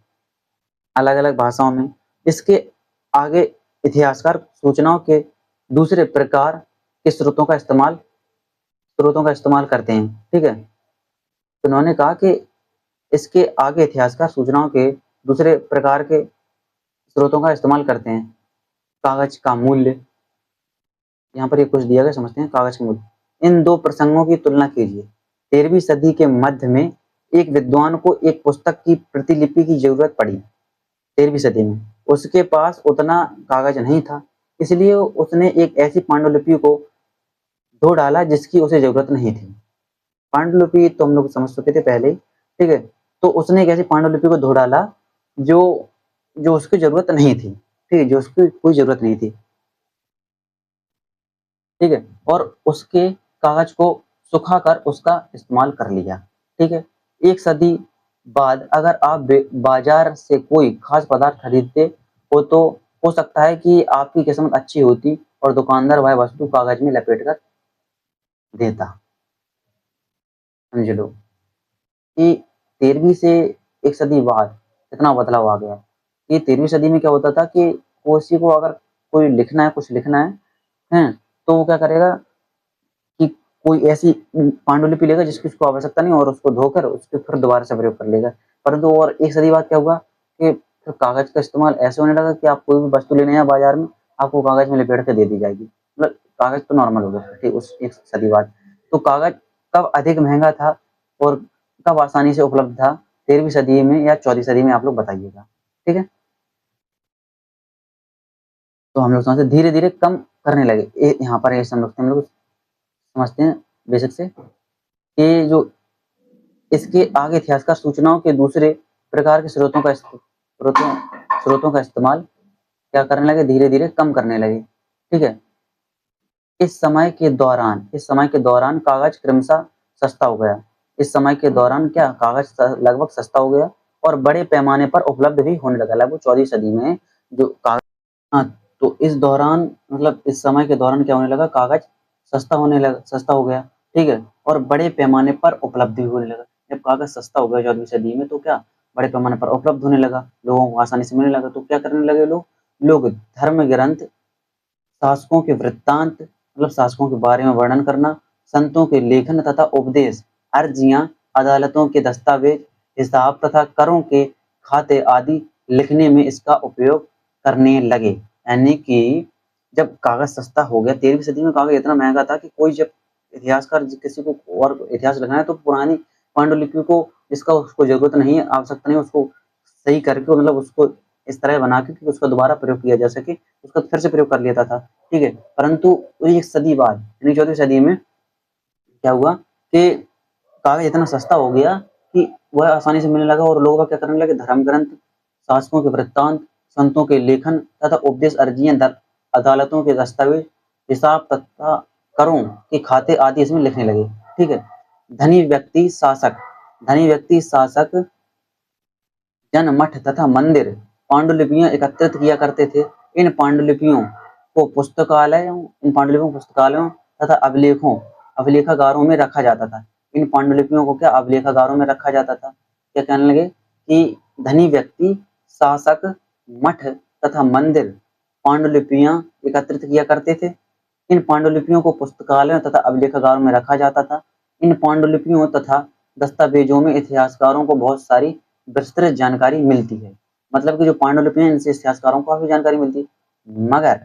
अलग अलग भाषाओं में। इसके आगे इतिहासकार सूचनाओं के दूसरे प्रकार के स्रोतों का इस्तेमाल करते हैं। ठीक है, तो उन्होंने कहा कि इसके आगे इतिहासकार सूचनाओं के दूसरे प्रकार के स्रोतों का इस्तेमाल करते हैं। कागज का मूल्य, यहाँ पर ये कुछ दिया गया, समझते हैं कागज का मूल्य। इन दो प्रसंगों की तुलना कीजिए। 13वीं सदी के मध्य में एक विद्वान को एक पुस्तक की प्रतिलिपि की जरूरत पड़ी। 13वीं सदी में उसके पास उतना कागज नहीं था, इसलिए उसने एक ऐसी पांडुलिपि को धो डाला जिसकी उसे जरूरत नहीं थी। पांडुलिपि तो हम लोग समझ चुके थे पहले ही। ठीक है, तो उसने एक ऐसी पांडुलिपि को धो डाला जो जो उसकी जरूरत नहीं थी। ठीक है, जो उसकी कोई जरूरत नहीं थी। ठीक है, और उसके कागज को सुखाकर उसका इस्तेमाल कर लिया। ठीक है, एक सदी बाद अगर आप बाजार से कोई खास पदार्थ खरीदते हो तो हो सकता है कि आपकी किस्मत अच्छी होती और दुकानदार वह वस्तु कागज में लपेट कर देता। समझ लो कि 13वीं से एक सदी बाद कितना बदलाव आ गया। ये 13वीं सदी में क्या होता था कि किसी को अगर कोई लिखना है, कुछ लिखना है, हैं? तो वो क्या करेगा कि कोई ऐसी पांडुलिपि लेगा जिसकी उसको आवश्यकता नहीं और उसको धोकर उसके फिर दोबारा से प्रयोग कर लेगा। परंतु और एक सदी बाद क्या हुआ कि फिर कागज का इस्तेमाल ऐसे होने लगा कि आप कोई भी वस्तु लेने जाएँ बाजार में, आपको कागज में लपेट के दे दी जाएगी। मतलब कागज तो नॉर्मल हो गया ठीक उस एक सदी बाद। तो कागज कब अधिक महँगा था और कब आसानी से उपलब्ध था? 13वीं सदी में या 14वीं सदी में आप लोग बताइएगा। ठीक है? तो हम लोग समझते धीरे-धीरे कम करने लगे। यहाँ पर ये समझते हम लोग समझते हैं बेसिक से कि जो इसके आगे इतिहासकार सूचनाओं के दूसरे प्रकार के स्रोतों का इस्तेमाल क्या करने लगे? धीरे-धीरे कम करने लगे। ठीक है? इस समय के दौरान कागज क्रमशः सस्ता हो गया। इस समय के दौरान क्या कागज लगभग सस्ता हो गया और बड़े पैमाने पर उपलब्ध भी होने लगा। लगभग 14वीं सदी में जो कागज हाँ, तो इस दौरान मतलब इस समय के दौरान क्या होने लगा कागज सस्ता हो गया, ठीक है? और बड़े पैमाने पर उपलब्ध भी होने लगा। जब कागज सस्ता हो गया 14वीं सदी में तो क्या बड़े पैमाने पर उपलब्ध होने लगा, लोगों को आसानी से मिलने लगा तो क्या करने लगे लोग? लोग धर्म ग्रंथ, शासकों के वृत्तांत मतलब शासकों के बारे में वर्णन करना, संतों के लेखन तथा उपदेश, अर्जियाँ, अदालतों के दस्तावेज, हिसाब तथा करों के खाते आदि लिखने में इसका उपयोग करने लगे। यानी कि जब कागज सस्ता हो गया 13वीं सदी में कागज इतना महँगा था कि कोई जब इतिहासकार किसी को और इतिहास लिखना है तो पुरानी पांडुलिपि को जिसका उसको ज़रूरत नहीं है, आवश्यकता नहीं है उसको सही करके मतलब उसको इस तरह बना के कि उसका दोबारा प्रयोग किया जा सके, उसका फिर से प्रयोग कर लेता था, ठीक है? परंतु एक सदी बाद यानी 14वीं सदी में क्या हुआ कि कागज इतना सस्ता हो गया कि वह आसानी से मिलने लगा और लोग क्या करने लगे धर्म ग्रंथ, शासकों के वृत्तांत, संतों के लेखन तथा उपदेश अर्जियां, अदालतों के दस्तावेज, हिसाब तथा करों के खाते आदि इसमें लिखने लगे। ठीक है? धनी व्यक्ति शासक धनी व्यक्ति शासक जन मठ तथा मंदिर पांडुलिपियां एकत्रित किया करते थे। इन पांडुलिपियों को पुस्तकालयों तथा अभिलेखागारों में रखा जाता था। इन पांडुलिपियों को क्या अभिलेखागारों में रखा जाता था। क्या कहने लगे कि धनी व्यक्ति, शासक, मठ तथा मंदिर पांडुलिपियां एकत्रित किया करते थे। इन पांडुलिपियों को पुस्तकालयों तथा अभिलेखागारों में रखा जाता था। इन पांडुलिपियों तथा दस्तावेजों में इतिहासकारों को बहुत सारी विस्तृत जानकारी मिलती है। मतलब कि जो पांडुलिपियां हैं इनसे इतिहासकारों को काफी जानकारी मिलती है। मगर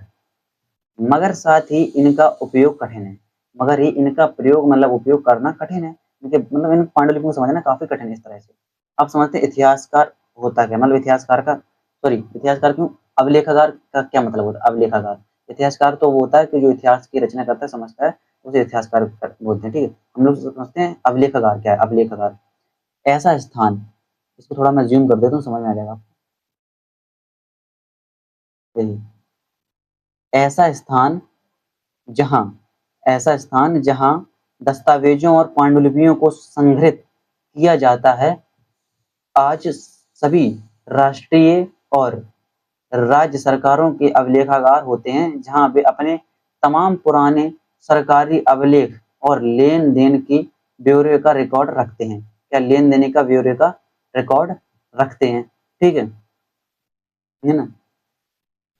मगर साथ ही इनका उपयोग कठिन है। मगर ये इनका प्रयोग मतलब उपयोग करना कठिन है। इनके मतलब इन पांडुलिपियों को समझना काफी कठिन है इस तरह से। आप समझते हैं इतिहासकार होता क्या? मतलब इतिहासकार क्यों? अभिलेखागार का क्या मतलब होता है? अभिलेखागार इतिहासकार तो वो होता है कि जो इतिहास की रचना करता है, समझता है, उसे इतिहासकार बोलते हैं। ठीक है? हम लोग समझते हैं अभिलेखागार क्या है? अभिलेखागार ऐसा स्थान, इसको थोड़ा मैं ज़ूम कर देता हूँ समझ में आ जाएगा आपको। यही ऐसा स्थान जहाँ ऐसा स्थान जहाँ दस्तावेजों और पांडुलिपियों को संग्रहित किया जाता है। आज सभी राष्ट्रीय और राज्य सरकारों के अभिलेखागार होते हैं, जहाँ वे अपने तमाम पुराने सरकारी अभिलेख और लेन-देन की ब्यौरे का रिकॉर्ड रखते हैं। क्या लेन-देन का ब्यौरे का रिकॉर्ड रखते हैं, ठीक है ना?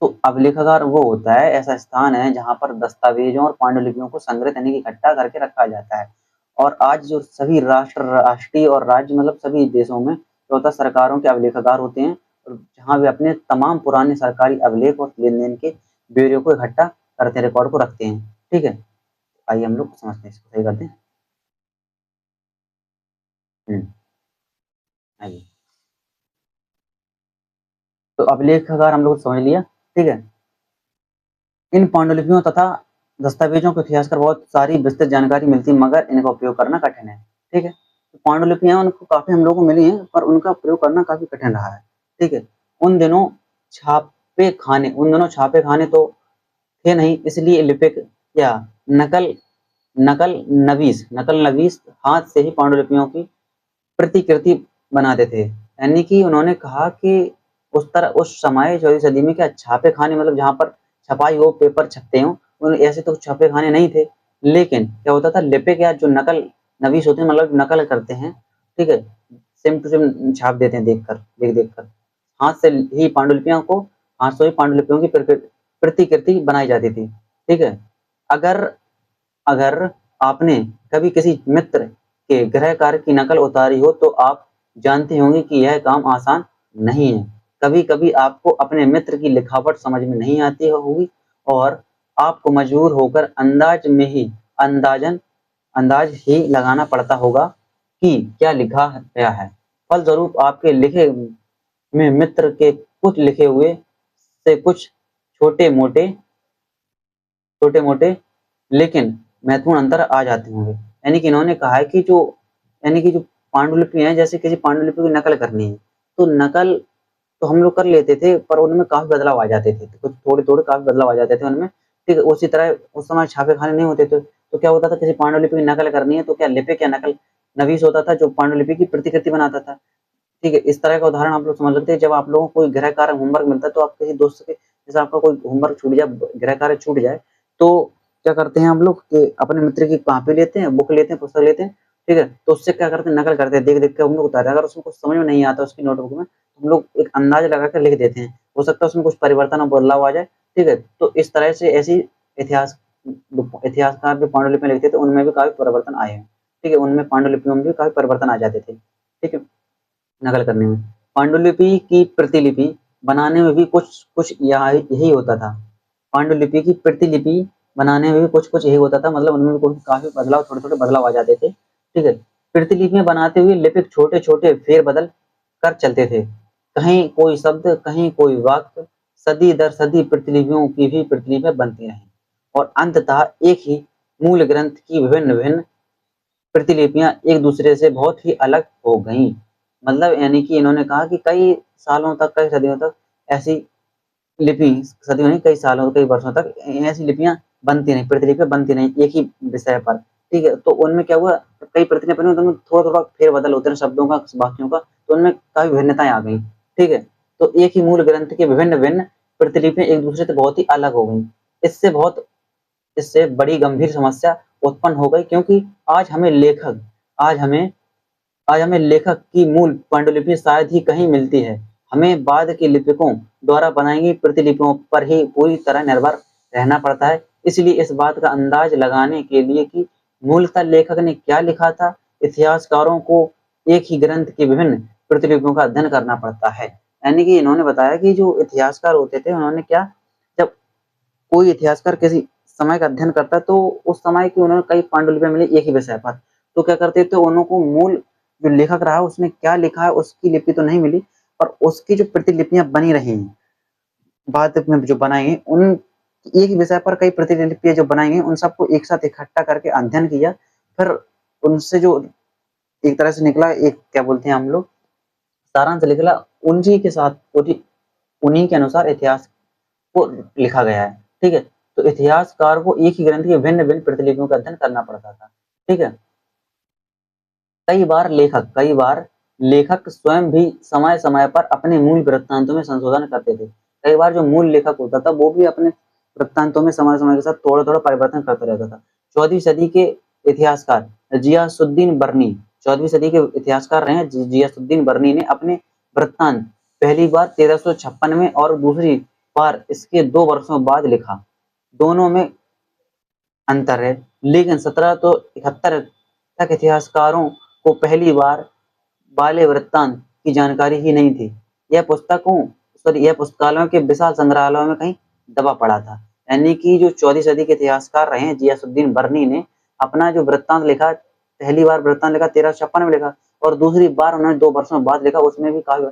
तो अभिलेखागार वो होता है, ऐसा स्थान है जहाँ पर दस्तावेजों और पांडुलिपियों को संग्रहित यानी कि इकट्ठा करके रखा जाता है। और आज जो सभी राष्ट्रीय और राज्य मतलब सभी देशों में क्या होता है सरकारों के अभिलेखागार होते हैं और जहाँ वे अपने तमाम पुराने सरकारी अभिलेख और लेन-देन के ब्यौरे को इकट्ठा करते हैं, रिकॉर्ड को रखते हैं। ठीक है? आइए हम लोग समझते हैं, इसको सही करते हैं। हुँ, आइए। तो अभिलेखागार हम लोग समझ लिया, ठीक है? इन पांडुलिपियों तथा दस्तावेजों को इतिहास कर बहुत सारी विस्तृत जानकारी मिलती है मगर इनका उपयोग करना कठिन है। ठीक है? तो पांडुलिपियाँ उनको काफ़ी हम लोगों को मिली हैं पर उनका प्रयोग करना काफ़ी कठिन रहा है। ठीक है? उन दिनों छापे खाने तो थे नहीं इसलिए या नकल नकल नवीस हाथ से ही पांडुलिपियों की प्रतिकृति बनाते थे। यानी कि उन्होंने कहा कि उस समय 14वीं सदी में क्या छापे खाने, मतलब जहाँ पर छपाई हो, पेपर छपते हों, ऐसे तो छापे खाने नहीं थे। लेकिन क्या होता था, लिपिक या जो नकल नवीस होते हैं, मतलब नकल करते हैं, ठीक है, सेम टू सेम छाप देते हैं देख कर। हाथ से ही पांडुलिपियों को हाथ से ही पांडुलिपियों की प्रतिकृति बनाई जाती थी। ठीक है। अगर अगर आपने कभी किसी मित्र के गृह कार्य की नकल उतारी हो तो आप जानते होंगे कि यह काम आसान नहीं है। कभी-कभी आपको अपने मित्र की लिखावट समझ में नहीं आती होगी और आपको मजबूर होकर अंदाजन अंदाज ही लगाना पड़ता होगा कि क्या लिखा गया है। फलस्वरूप आपके लिखे में मित्र के कुछ लिखे हुए से कुछ छोटे-मोटे छोटे-मोटे लेकिन महत्वपूर्ण अंतर आ जाते होंगे। यानी कि इन्होंने कहा है कि जो पांडुलिपि है, जैसे किसी पांडुलिपि की नकल करनी है, तो नकल तो हम लोग कर लेते थे, पर उनमें काफ़ी बदलाव आ जाते थे। कुछ थोड़े-थोड़े काफ़ी बदलाव आ जाते थे उनमें। ठीक है, उसी तरह उस समय छापे-खाने नहीं होते थे, तो क्या होता था, किसी पांडुलिपि की नकल करनी है, तो क्या लिपिक या नकल नवीस होता था, जो पांडुलिपि की प्रतिकृति बनाता था। ठीक है, इस तरह का उदाहरण आप लोग समझ सकते हैं। जब आप लोगों को कोई गृह कार्य होमवर्क मिलता है, तो आप किसी दोस्त के जैसे आपका कोई होमवर्क छूट जाए, गृह कार्य छूट जाए, तो क्या करते हैं हम लोग कि अपने मित्र की कॉपी लेते हैं, बुक लेते हैं, पुस्तक लेते हैं, ठीक है? तो उससे क्या करते हैं, नकल करते हैं, देख-देख के हम लोग उतारते हैं। अगर उसमें कुछ समझ में नहीं आता उसकी नोटबुक में, तो हम लोग एक अंदाज़ा लगा कर लिख देते हैं। हो सकता है उसमें कुछ परिवर्तन और बदलाव आ जाए, ठीक है? तो इस तरह से ऐसी इतिहास इतिहासकार जो पांडुलिपि लिखते थे, उनमें भी काफ़ी परिवर्तन आए हैं, ठीक है? उनमें पांडुलिपियों में भी काफ़ी परिवर्तन आ जाते थे, ठीक है? नकल करने में। पांडुलिपि की प्रतिलिपि बनाने में भी कुछ कुछ यही होता था। पांडुलिपि की प्रतिलिपि बनाने में भी कुछ-कुछ यही होता था, मतलब उनमें भी कुछ काफ़ी बदलाव, थोड़े-थोड़े बदलाव आ जाते थे। ठीक है? प्रतिलिपियाँ बनाते हुए लिपिक छोटे-छोटे फेर-बदल कर चलते थे। कहीं कोई शब्द, कहीं कोई वाक्य, सदी दर सदी प्रतिलिपियों की भी प्रतिलिपियाँ बनती रहीं और अंततः एक ही मूल ग्रंथ की विभिन्न-विभिन्न प्रतिलिपियाँ एक दूसरे से बहुत ही अलग हो गईं। मतलब यानी कि इन्होंने कहा कि कई सालों तक, कई सदियों तक ऐसी लिपि, सदियों नहीं, कई सालों, कई वर्षों तक ऐसी लिपियाँ बनती रहीं, प्रतिलिपियाँ बनती रहीं एक ही विषय पर, ठीक है? तो उनमें क्या हुआ, कई प्रतिलिपियाँ बनी, तो उनमें थोड़ा-थोड़ा फेर-बदल होते रहे शब्दों का, वाक्यों का, तो उनमें काफ़ी भिन्नताएँ आ गईं, ठीक है? तो एक ही मूल ग्रंथ के विभिन्न-विभिन्न प्रतिलिपियाँ एक दूसरे से बहुत ही अलग हो गईं। इससे बहुत इससे बड़ी गंभीर समस्या उत्पन्न हो गई, क्योंकि आज हमें आज हमें लेखक की मूल पांडुलिपि शायद ही कहीं मिलती है। हमें बाद के लिपिकों द्वारा बनाई गई प्रतिलिपियों पर ही पूरी तरह निर्भर रहना पड़ता है। इसलिए इस बात का अंदाज लगाने के लिए कि मूलतः लेखक ने क्या लिखा था, इतिहासकारों को एक ही ग्रंथ की विभिन्न प्रतिलिपियों का अध्ययन करना पड़ता है। यानी कि इन्होंने बताया कि जो इतिहासकार होते थे, उन्होंने क्या, जब कोई इतिहासकार किसी समय का अध्ययन करता है, तो उस समय की उन्होंने कई पांडुलिपियाँ मिली एक ही विषय पर। तो क्या करते थे, उनको मूल जो लेखक रहा उसने क्या लिखा है उसकी लिपि तो नहीं मिली, पर उसकी जो प्रतिलिपियाँ बनी रही हैं, बाद में जो बनाई हैं, उन एक ही विषय पर कई प्रतिलिपियाँ जो बनाई हैं, उन सबको एक साथ इकट्ठा करके अध्ययन किया। फिर उनसे जो एक तरह से निकला, एक क्या बोलते हैं हम लोग, सारांश निकला, उन्हीं के साथ उन्हीं के अनुसार इतिहास को लिखा गया है। ठीक है? तो इतिहासकार को एक ही ग्रंथ की भिन्न-भिन्न प्रतिलिपियों का अध्ययन करना पड़ता था। ठीक है? कई बार लेखक स्वयं भी समय-समय पर अपने मूल वृत्तांतों में संशोधन करते थे। कई बार जो मूल लेखक होता था, वो भी अपने वृत्तांतों में समय-समय के साथ थोड़ा-थोड़ा परिवर्तन करता रहता था। 14वीं सदी के इतिहासकार जियासुद्दीन बरनी 14वीं सदी के इतिहासकार रहे हैं जियासुद्दीन बरनी ने अपने वृत्तांत पहली बार 1356 में और दूसरी बार इसके 2 वर्षों बाद लिखा। दोनों में अंतर है, लेकिन 1771 तक इतिहासकारों को पहली बार बाल्य वृत्तांत की जानकारी ही नहीं थी। यह पुस्तकालयों के विशाल संग्रहालयों में कहीं दबा पड़ा था। यानी कि जो 14वीं सदी के इतिहासकार रहे हैं जियासुद्दीन बरनी ने अपना जो वृत्तांत लिखा, पहली बार वृत्तांत लिखा 1356 में लिखा और दूसरी बार उन्होंने 2 वर्षों बाद लिखा, उसमें भी काफ़ी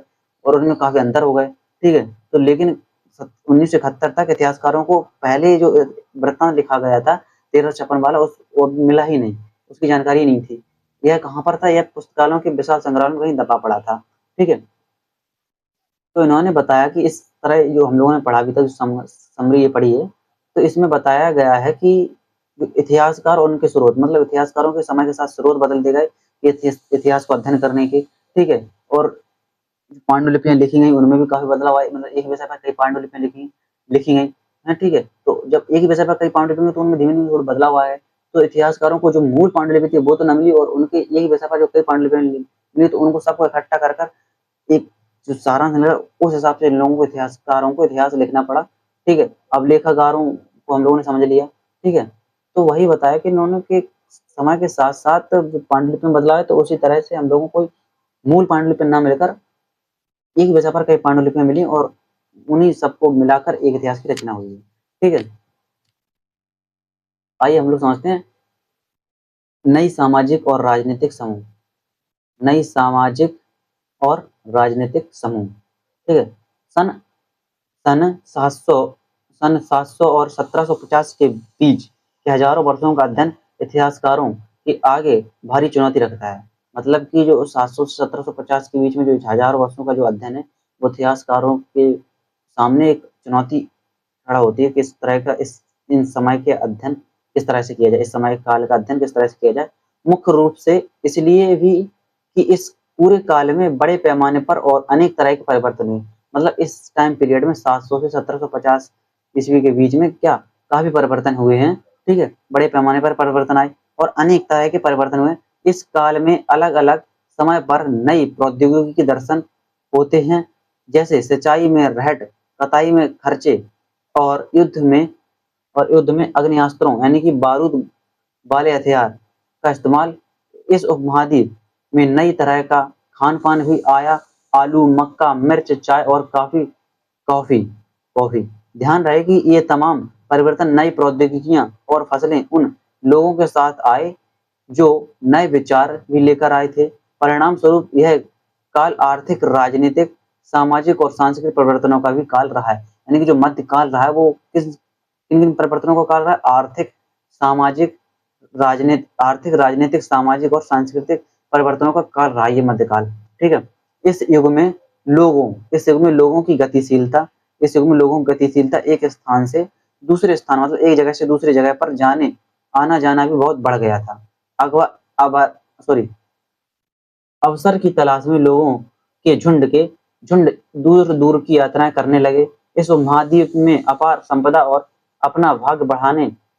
और उनमें काफ़ी अंतर हो गए। ठीक है? तो लेकिन 1971 तक इतिहासकारों को पहले जो वृत्तांत लिखा गया था 1356 वाला, वो मिला ही नहीं, उसकी जानकारी ही नहीं थी। यह कहाँ पर था? यह पुस्तकालयों के विशाल संग्रहालय में कहीं दबा पड़ा था। ठीक है? तो इन्होंने बताया कि इस तरह जो हम लोगों ने पढ़ा भी था, जो समरी ये पढ़ी है, तो इसमें बताया गया है कि जो इतिहासकार और उनके स्रोत, मतलब इतिहासकारों के समय के साथ स्रोत बदलते गए इतिहास को अध्ययन करने के, ठीक है। और पांडुलिपियां लिखी गई उनमें भी काफी बदलाव आए, मतलब एक विषय पर कई पांडुलिपियां लिखी लिखी गई है, ठीक है। तो जब एक ही विषय पर कई पांडुलिपियां तो उनमें धीमे धीमे थोड़ा बदलाव आया है। तो इतिहासकारों को जो मूल पांडुलिपि थी वो तो न मिली, और उनके एक ही विषय पर जो कई पांडुलिपियां मिली तो उनको सबको इकट्ठा कर कर एक जो सारांश निकला, उस हिसाब से इन लोगों को, इतिहासकारों को इतिहास लिखना पड़ा, ठीक है। अब लेखकारों को हम लोगों ने समझ लिया, ठीक है। तो वही बताया कि इन्होंने के समय के साथ साथ पांडुलिपि में बदलाव है, तो उसी तरह से हम लोगों को मूल पांडुलिपि न मिलकर एक विषय पर कई पांडुलिपियां मिली, और उन्हीं सबको मिलाकर एक इतिहास की रचना हुई है, ठीक है। आइए हम लोग समझते हैं नई सामाजिक और राजनीतिक समूह। नई सामाजिक और राजनीतिक समूह, ठीक है। सन सन 700 सन 700 और 1750 के बीच के हजारों वर्षों का अध्ययन इतिहासकारों के आगे भारी चुनौती रखता है। मतलब कि जो 700 से 1750 के बीच में जो हजारों वर्षों का जो अध्ययन है, वो इतिहासकारों के सामने एक चुनौती खड़ा होती है, किस तरह का इन समय के अध्ययन किस तरह से किया जाए, इस समय काल का अध्ययन किस तरह से किया जाए। मुख्य रूप से इसलिए भी कि इस पूरे काल में बड़े पैमाने पर और अनेक तरह के परिवर्तन हुए। मतलब इस टाइम पीरियड में 700 से 1750 ईस्वी के बीच में क्या काफी परिवर्तन हुए हैं, ठीक है। बड़े पैमाने पर परिवर्तन आए और अनेक तरह के परिवर्तन हुए। इस काल में अलग अलग समय पर नई प्रौद्योगिकी के दर्शन होते हैं, जैसे सिंचाई में रहट, कताई में खर्चे, और युद्ध में अग्नियास्त्रों यानी कि बारूद वाले हथियार का इस्तेमाल। इस उपमहाद्वीप में नई तरह का खान पान भी आया, आलू, मक्का, मिर्च, चाय और कॉफी कॉफी। ध्यान रहे कि ये तमाम परिवर्तन नई प्रौद्योगिकियां और फसलें उन लोगों के साथ आए जो नए विचार भी लेकर आए थे। परिणाम स्वरूप यह काल आर्थिक, राजनीतिक, सामाजिक और सांस्कृतिक परिवर्तनों का भी काल रहा है। यानी कि जो मध्य काल रहा है वो किन किन परिवर्तनों का काल रहा है? आर्थिक, राजनीतिक, सामाजिक और सांस्कृतिक परिवर्तनों का काल रहा है ये मध्यकाल, ठीक है। इस युग में लोगों की गतिशीलता एक स्थान से दूसरे स्थान, मतलब एक जगह से दूसरी जगह पर आना जाना भी बहुत बढ़ गया था। अगवा आबा सॉरी अवसर की तलाश में लोगों के झुंड दूर दूर की यात्राएं करने लगे। इस उपमहाद्वीप में अपार संपदा और अपना भाग्य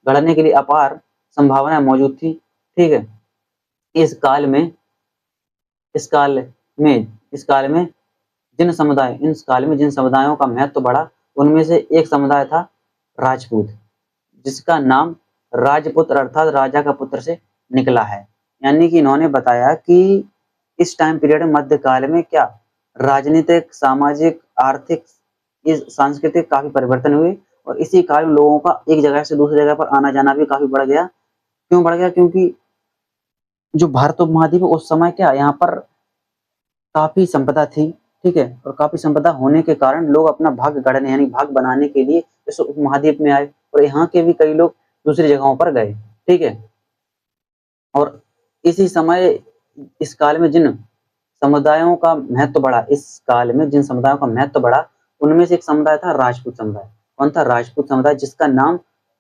गढ़ने के लिए अपार संभावनाएं मौजूद थी, ठीक है। इस काल में इस काल में इस काल में जिन समुदायों का महत्व बढ़ा, उनमें से एक समुदाय था राजपूत, जिसका नाम राजपुत्र अर्थात राजा का पुत्र से निकला है। यानी कि इन्होंने बताया कि इस टाइम पीरियड में मध्यकाल में क्या राजनीतिक, सामाजिक, आर्थिक, सांस्कृतिक काफी परिवर्तन हुए, और इसी काल में लोगों का एक जगह से दूसरी जगह पर आना जाना भी काफी बढ़ गया। क्यों बढ़ गया? क्योंकि जो भारत उपमहाद्वीप है उस समय क्या यहाँ पर काफी संपदा थी, ठीक है। और काफी संपदा होने के कारण लोग अपना भाग्य गढ़ने यानी भाग्य बनाने के लिए इस उपमहाद्वीप में आए, और यहाँ के भी कई लोग दूसरी जगहों पर गए, ठीक है। और इसी समय इस काल में जिन समुदायों का महत्व बढ़ा, उनमें से एक समुदाय था राजपूत समुदाय। कौन था? राजपूत समुदाय, जिसका नाम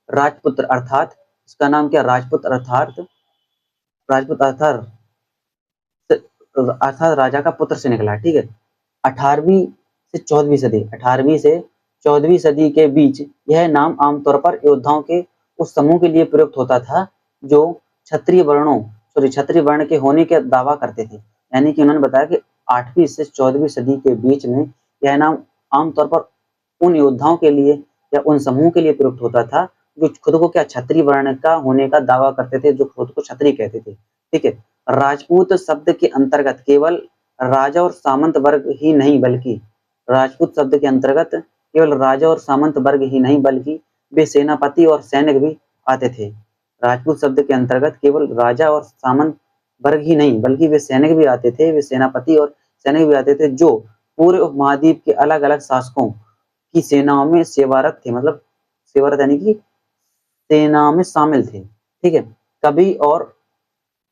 राजपुत्र अर्थात इसका नाम क्या? राजपूत अर्थात राजा का पुत्र से निकला, ठीक है। 18वीं से 14वीं सदी के बीच यह नाम आमतौर पर योद्धाओं के उस समूह के लिए प्रयुक्त होता था जो क्षत्रिय वर्ण के होने का दावा करते थे। यानी कि उन्होंने बताया कि 8वीं से 14वीं सदी के बीच में यह नाम आमतौर पर उन योद्धाओं के लिए या उन समूह के लिए प्रयुक्त होता था जो खुद को क्या क्षत्रिय वर्ण का होने का दावा करते थे, जो खुद को क्षत्रिय कहते थे, ठीक है। राजपूत शब्द के अंतर्गत केवल राजा और सामंत वर्ग ही नहीं बल्कि वे सेनापति और सैनिक भी आते थे। राजपूत शब्द के अंतर्गत केवल राजा और सामंत वर्ग ही नहीं बल्कि वे सैनिक भी आते थे, वे सेनापति और सैनिक भी आते थे जो पूरे उपमहाद्वीप के अलग अलग शासकों की सेनाओं में सेवारत थे, मतलब सेवारत यानी कि सेना में शामिल थे, ठीक है। कवि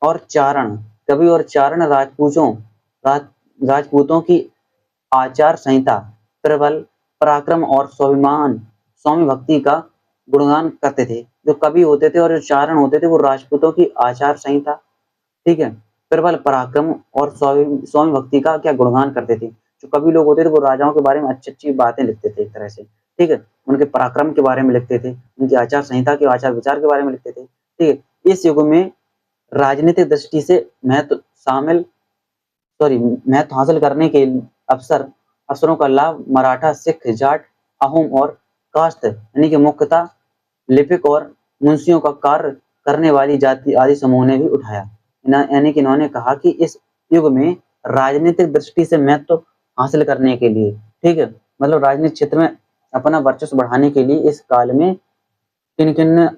और चारण राजपूतों की आचार संहिता प्रबल पराक्रम और स्वामी भक्ति का गुणगान करते थे। जो कवि होते थे और जो चारण होते थे वो राजपूतों की आचार संहिता, ठीक है, प्रबल पराक्रम और स्वामी भक्ति का क्या गुणगान करते थे। जो कवि लोग होते थे वो राजाओं के बारे में अच्छी-अच्छी बातें लिखते थे एक तरह से, ठीक है। उनके पराक्रम के बारे में लिखते थे, उनकी आचार संहिता के आचार विचार के बारे में लिखते थे, ठीक है। इस युग में राजनीतिक दृष्टि से महत्व हासिल करने के अवसरों का लाभ मराठा, सिख, जाट, अहोम और काश्त यानी कि मुख्यतः लिपिक और मुंशियों का कार्य करने वाली जाति आदि समूह ने भी उठाया। यानी कि इन्होंने कहा कि इस युग में राजनीतिक दृष्टि से महत्व हासिल करने के लिए, ठीक है, मतलब राजनीतिक क्षेत्र में अपना वर्चस्व बढ़ाने के लिए इस काल में किन-किन ने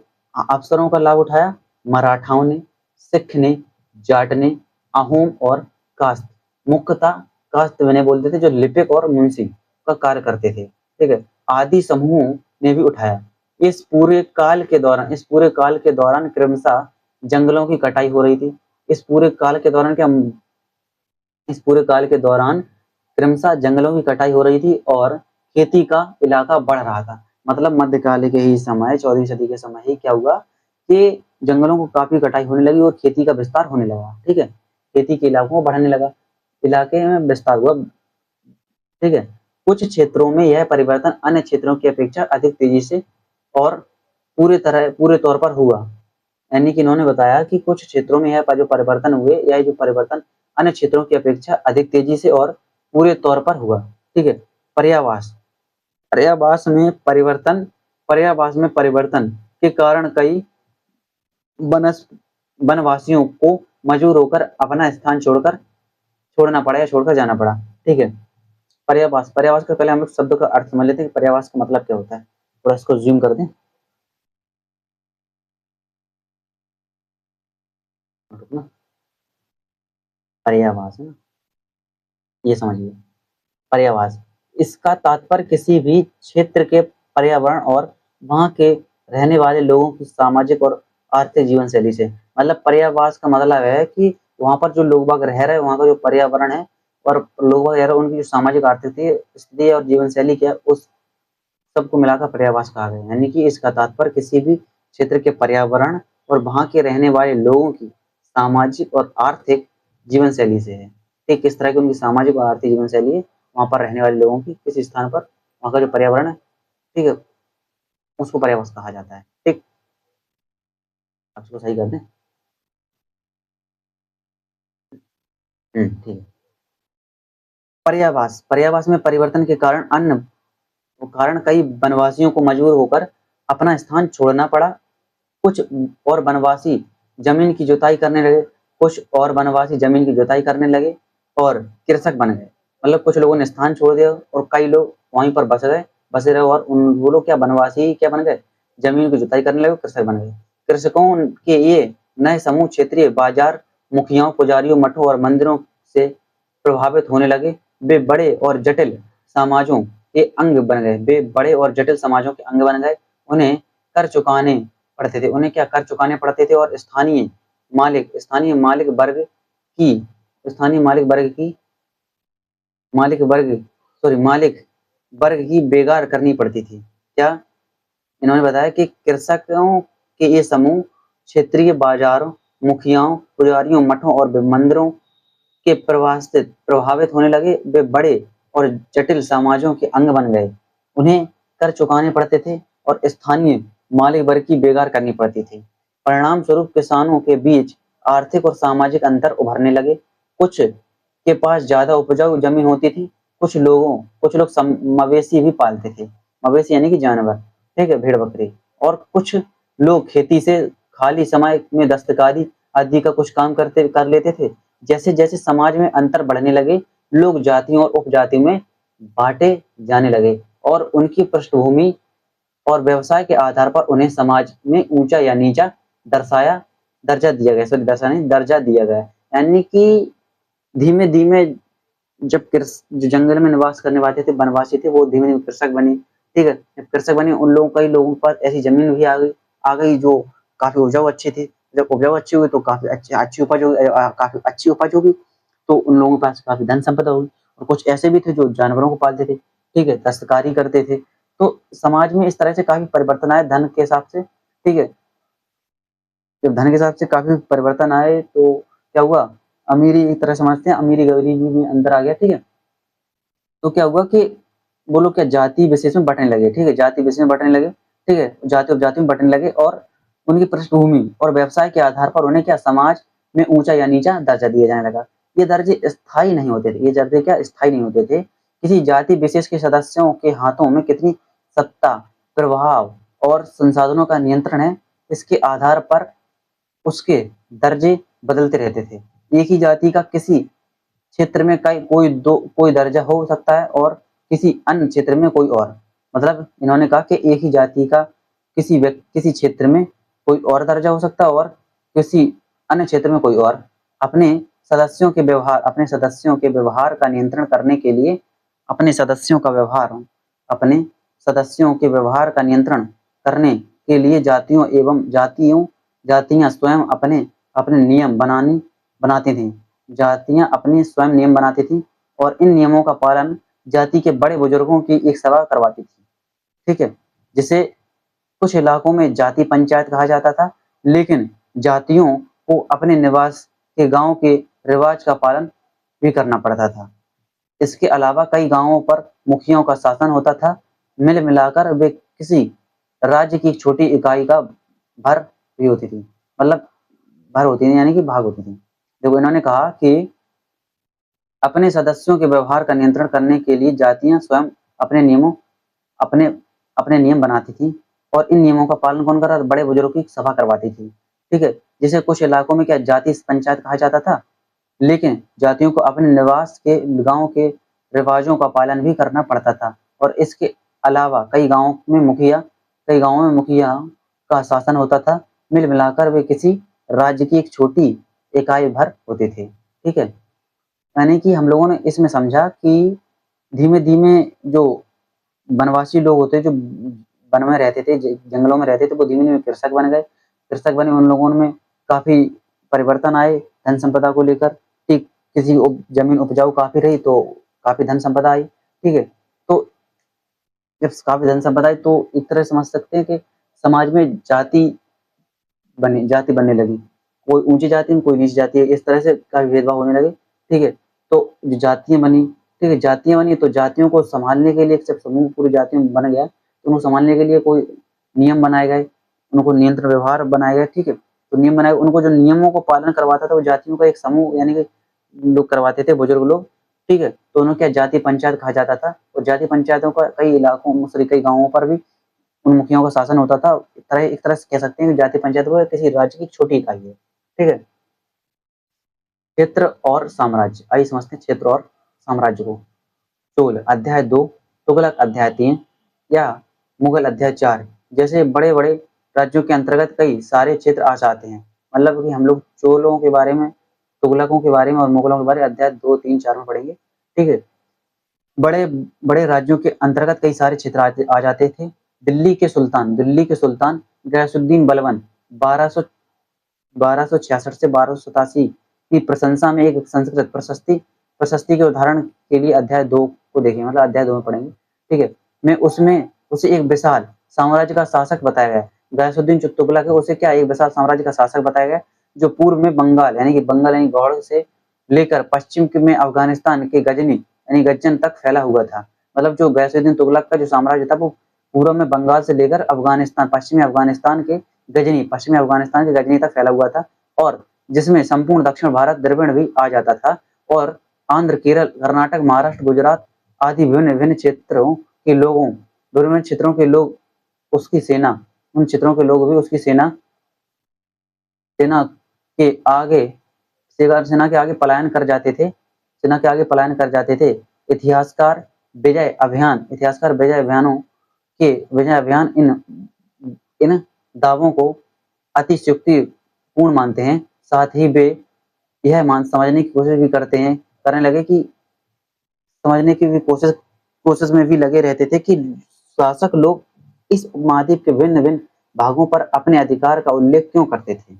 अवसरों का लाभ उठाया? मराठाओं ने, सिख ने, जाट ने, अहोम और काश्त। मुख्यतः काश्त इन्हें बोलते थे जो लिपिक और मुंशी का कार्य करते थे, ठीक है। आदि समूह ने भी उठाया। इस पूरे काल के दौरान क्रमशः जंगलों की कटाई हो रही थी। इस पूरे काल के दौरान क्रमशः जंगलों की कटाई हो रही थी और खेती का इलाका बढ़ रहा था। मतलब मध्यकाल के ही समय 14वीं सदी के समय ही क्या हुआ कि जंगलों को काफी कटाई होने लगी और खेती का विस्तार होने लगा, ठीक है। खेती के इलाकों को बढ़ने लगा, इलाके में विस्तार हुआ, ठीक है। कुछ क्षेत्रों में यह परिवर्तन अन्य क्षेत्रों की अपेक्षा अधिक तेजी से और पूरे तौर पर हुआ। यानी कि इन्होंने बताया कि कुछ क्षेत्रों में जो परिवर्तन अन्य क्षेत्रों की अपेक्षा अधिक तेजी से और पूरे तौर पर हुआ, ठीक है। पर्यावास पर्यावास में परिवर्तन के कारण कई वनवासियों को मजबूर होकर अपना स्थान छोड़ना पड़ा या छोड़कर जाना पड़ा, ठीक है। पर्यावास का पहले हम लोग शब्द का अर्थ समझ लेते हैं कि पर्यावास का मतलब क्या होता है। थोड़ा इसको जूम कर दें। पर्यावास है ना, ये समझिए। पर्यावास इसका तात्पर्य किसी भी क्षेत्र के पर्यावरण और वहां के रहने वाले लोगों की सामाजिक और आर्थिक जीवन शैली से, मतलब पर्यावास का मतलब है कि वहां पर जो लोग बाग रह रहे हैं वहां का जो पर्यावरण है और लोग बाग रह रहे हैं उनकी जो सामाजिक आर्थिक स्थिति और जीवन शैली क्या है उस सबको मिलाकर पर्यावास कहा गया है। यानी कि इसका तात्पर्य किसी भी क्षेत्र के पर्यावरण और वहां के रहने वाले लोगों की सामाजिक और आर्थिक जीवन शैली से है, ठीक। किस तरह की उनकी सामाजिक और आर्थिक जीवन शैली है वहां पर रहने वाले लोगों की किस स्थान पर वहां का जो पर्यावरण है, ठीक है, उसको पर्यावास कहा जाता है, ठीक। अब इसको सही कर दें। ठीक है। पर्यावास में परिवर्तन के कारण कई वनवासियों को मजबूर होकर अपना स्थान छोड़ना पड़ा। कुछ और वनवासी जमीन की जुताई करने लगे और कृषक बन गए। मतलब कुछ लोगों ने स्थान छोड़ दिया और कई लोग वहीं पर बसे रहे और वो लोग क्या वनवासी क्या बन गए, जमीन की जुताई करने लगे, कृषक बन गए। कृषकों के ये नए समूह क्षेत्रीय बाजार, मुखियाओं, पुजारियों, मठों और मंदिरों से प्रभावित होने लगे। वे बड़े और जटिल समाजों के अंग बन गए। उन्हें कर चुकाने पड़ते थे और स्थानीय मालिक वर्ग की बेगार करनी पड़ती थी। क्या इन्होंने बताया कि कृषकों के ये समूह क्षेत्रीय बाजारों, मुखियाओं, पुजारियों, मठों और मंदिरों के प्रवाह से प्रभावित होने लगे। वे बड़े और जटिल समाजों के अंग बन गए। उन्हें कर चुकाने पड़ते थे और स्थानीय मालिक वर्ग की बेगार करनी पड़ती थी। परिणाम स्वरूप किसानों के बीच आर्थिक और सामाजिक अंतर उभरने लगे। कुछ के पास ज्यादा उपजाऊ जमीन होती थी। कुछ लोग मवेशी भी पालते थे। मवेशी यानी कि जानवर, ठीक है, भेड़ बकरी। और कुछ लोग खेती से खाली समय में दस्तकारी आदि का कुछ काम कर लेते थे। जैसे जैसे समाज में अंतर बढ़ने लगे लोग जातियों और उपजातियों में बांटे जाने लगे और उनकी पृष्ठभूमि और व्यवसाय के आधार पर उन्हें समाज में ऊंचा या नीचा दर्जा दिया गया। यानी कि धीमे धीमे जो जंगल में निवास करने वाले थे वनवासी थे वो धीमे धीमे कृषक बने, ठीक है। जब कृषक बने कई लोगों के पास ऐसी जमीन भी आ गई जो काफी उपजाऊ अच्छी थी। जब उपजाऊ अच्छी हुई तो काफी अच्छी उपज होगी तो उन लोगों के पास काफी धन संपदा होगी। और कुछ ऐसे भी थे जो जानवरों को पालते थे, ठीक है, दस्तकारी करते थे। तो समाज में इस तरह से काफी परिवर्तन आए धन के हिसाब से, ठीक है। जब धन के हिसाब से काफ़ी परिवर्तन आए तो क्या हुआ, अमीरी एक तरह समझते हैं, अमीरी गरीबी में अंतर आ गया, ठीक है। तो क्या हुआ कि वो लोग क्या जाति विशेष में बँटने लगे, ठीक है, जाति विशेष में बँटने लगे, ठीक है, जाति उपजाति में बँटने लगे और उनकी पृष्ठभूमि और व्यवसाय के आधार पर उन्हें क्या समाज में ऊँचा या नीचा दर्जा दिया जाने लगा। ये दर्जे स्थायी नहीं होते थे, ये दर्जे क्या स्थायी नहीं होते थे। किसी जाति विशेष के सदस्यों के हाथों में कितनी सत्ता, प्रभाव और संसाधनों का नियंत्रण है, इसके आधार पर उसके दर्जे बदलते रहते थे। एक ही जाति का किसी क्षेत्र में कई कोई दर्जा हो सकता है और किसी अन्य क्षेत्र में कोई और। मतलब इन्होंने कहा कि एक ही जाति का किसी क्षेत्र में कोई और दर्जा हो सकता है और किसी अन्य क्षेत्र में कोई और। अपने सदस्यों के व्यवहार का नियंत्रण करने के लिए अपने सदस्यों का व्यवहार अपने सदस्यों के व्यवहार का नियंत्रण करने के लिए जातियाँ स्वयं अपने अपने नियम बनाती थीं। जातियाँ अपने स्वयं नियम बनाती थीं और इन नियमों का पालन जाति के बड़े बुजुर्गों की एक सभा करवाती थी, ठीक है? जिसे कुछ इलाकों में जाति पंचायत कहा जाता था, लेकिन जातियों को अपने निवास के गाँव के रिवाज का पालन भी करना पड़ता था। इसके अलावा कई गाँवों पर मुखियाओं का शासन होता था। मिल मिलाकर वे किसी राज्य की एक छोटी इकाई का भर भी होती थी। मतलब भर होती थी यानी कि भाग होती थी। देखो इन्होंने कहा कि अपने सदस्यों के व्यवहार का नियंत्रण करने के लिए जातियाँ स्वयं अपने नियमों अपने अपने नियम बनाती थी और इन नियमों का पालन कौन कर रहा था? बड़े बुजुर्गों की सभा करवाती थी, ठीक है? जिसे कुछ इलाकों में क्या जाति पंचायत कहा जाता था, लेकिन जातियों को अपने निवास के गाँव के रिवाजों का पालन भी करना पड़ता था और इसके अलावा कई गाँवों में मुखिया का शासन होता था। मिल मिलाकर वे किसी राज्य की एक छोटी इकाई भर होते थे, ठीक है? यानी कि हम लोगों ने इसमें समझा कि धीमे-धीमे जो वनवासी लोग होते हैं, जो वन में रहते थे, जंगलों में रहते थे, वो धीमे-धीमे कृषक बन गए। कृषक बने, उन लोगों में काफ़ी परिवर्तन आए धन संपदा को लेकर। ठीक, किसी जमीन उपजाऊ काफ़ी रही तो काफ़ी धन संपदा आई, ठीक है? तो जब काफ़ी धन संपदा आई तो एक तरह से समझ सकते हैं कि समाज में जाति बनने लगी। कोई ऊँची जाति में, कोई नीची जाति है, इस तरह से काफ़ी भेदभाव होने लगे, ठीक है? तो जो जातियाँ बनी, ठीक है? जातियाँ बनी तो जातियों को सँभालने के लिए जब समूह पूरी जातियों में बन गया, तो उनको सँभालने के लिए कोई नियम बनाए गए, उनको नियंत्रण व्यवहार बनाए गए, ठीक है? तो नियम बनाए, उनको जो नियमों को पालन करवाता था, वो जातियों का एक समूह यानी कि लोग करवाते थे, बुजुर्ग लोग, ठीक है? तो उन्हें क्या जाति पंचायत कहा जाता था और जाति पंचायतों का कई इलाकों में सॉरी कई गाँवों पर भी उन मुखियाओं का शासन होता था। एक तरह से कह सकते हैं कि जाति पंचायत वो किसी राज्य की एक छोटी इकाई है, ठीक है? क्षेत्र और साम्राज्य, आइए समझते हैं क्षेत्र और साम्राज्य को। चोल अध्याय 2, तुगलक अध्याय 3 या मुगल अध्याय 4 जैसे बड़े-बड़े राज्यों के अंतर्गत कई सारे क्षेत्र आ जाते हैं। मतलब कि हम लोग चोलों के बारे में, तुगलकों के बारे में और मुगलों के बारे में अध्याय 2, 3, 4 में पढ़ेंगे, ठीक है? बड़े-बड़े राज्यों के अंतर्गत कई सारे क्षेत्र आ जाते थे। दिल्ली के सुल्तान गयासुद्दीन बलबन 1266 से 1287 की प्रशंसा में एक संस्कृत प्रशस्ति के उदाहरण के लिए अध्याय 2 को देखें, मतलब अध्याय 2 में पढ़ेंगे, ठीक है? में उसमें उसे एक विशाल साम्राज्य का शासक बताया गया है। गयासुद्दीन जो तुगलक है उसे क्या एक विशाल साम्राज्य का शासक बताया गया है, जो पूर्व में बंगाल यानी गौड़ से लेकर पश्चिम में अफ़गानिस्तान के गजन तक फैला हुआ था। मतलब जो गयासुद्दीन तुगलक का जो साम्राज्य था वो पूर्व में बंगाल से लेकर पश्चिमी अफ़गानिस्तान के गजनी तक फैला हुआ था और जिसमें संपूर्ण दक्षिण भारत द्रविड़ भी आ जाता था और आंध्र, केरल, कर्नाटक, महाराष्ट्र, गुजरात आदि विभिन्न-विभिन्न विभिन्न क्षेत्रों के लोग उसकी सेना उन क्षेत्रों के लोग भी उसकी सेना के आगे सेना के आगे पलायन कर जाते थे सेना के आगे पलायन कर जाते थे। इतिहासकार विजय अभियान इन इन दावों को अतिशयोक्तिपूर्ण मानते हैं। साथ ही वे यह समझने की कोशिश भी करने लगे कि समझने की भी कोशिश में भी लगे रहते थे कि शासक लोग इस उपमहाद्वीप के भिन्न-भिन्न भागों पर अपने अधिकार का उल्लेख क्यों करते थे,